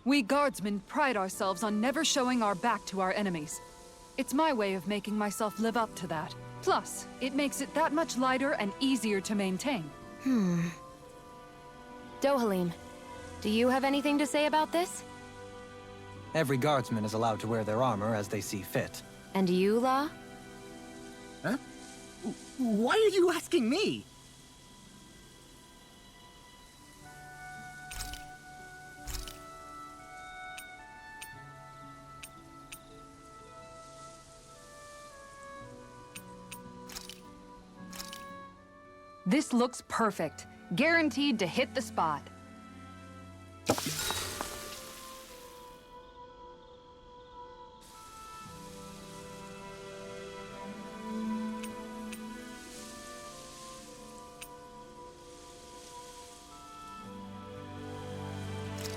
We guardsmen pride ourselves on never showing our back to our enemies. It's my way of making myself live up to that. Plus, it makes it that much lighter and easier to maintain. Dohalim, do you have anything to say about this? Every guardsman is allowed to wear their armor as they see fit. And you, Law? Huh? Why are you asking me? This looks perfect. Guaranteed to hit the spot.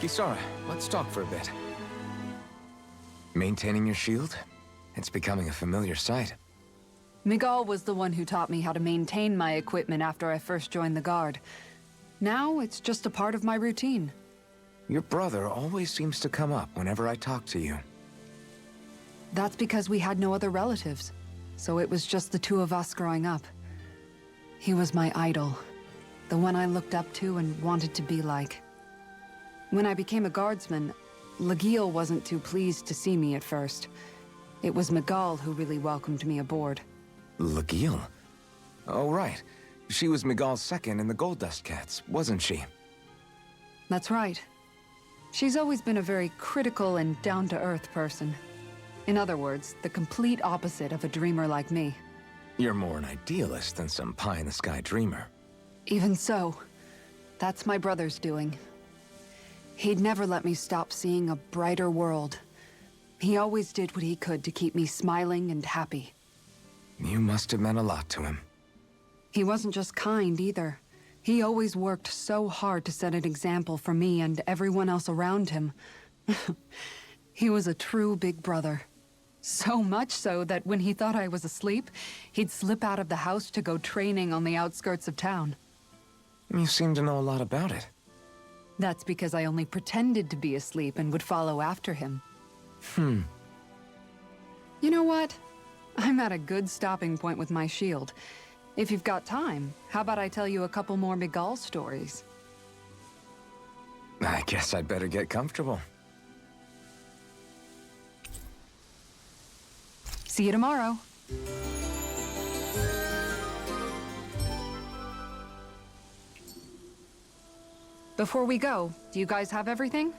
Kisara, let's talk for a bit. Maintaining your shield? It's becoming a familiar sight. Miguel was the one who taught me how to maintain my equipment after I first joined the Guard. Now, it's just a part of my routine. Your brother always seems to come up whenever I talk to you. That's because we had no other relatives, so it was just the two of us growing up. He was my idol, the one I looked up to and wanted to be like. When I became a guardsman, Lagiel wasn't too pleased to see me at first. It was Miguel who really welcomed me aboard. Lagiel? Oh, right. She was Miguel's second in the Gold Dust Cats, wasn't she? That's right. She's always been a very critical and down-to-earth person. In other words, the complete opposite of a dreamer like me. You're more an idealist than some pie-in-the-sky dreamer. Even so, that's my brother's doing. He'd never let me stop seeing a brighter world. He always did what he could to keep me smiling and happy. You must have meant a lot to him. He wasn't just kind, either. He always worked so hard to set an example for me and everyone else around him. He was a true big brother. So much so that when he thought I was asleep, he'd slip out of the house to go training on the outskirts of town. You seem to know a lot about it. That's because I only pretended to be asleep and would follow after him. You know what? I'm at a good stopping point with my shield. If you've got time, how about I tell you a couple more Miguel stories? I guess I'd better get comfortable. See you tomorrow. Before we go, do you guys have everything?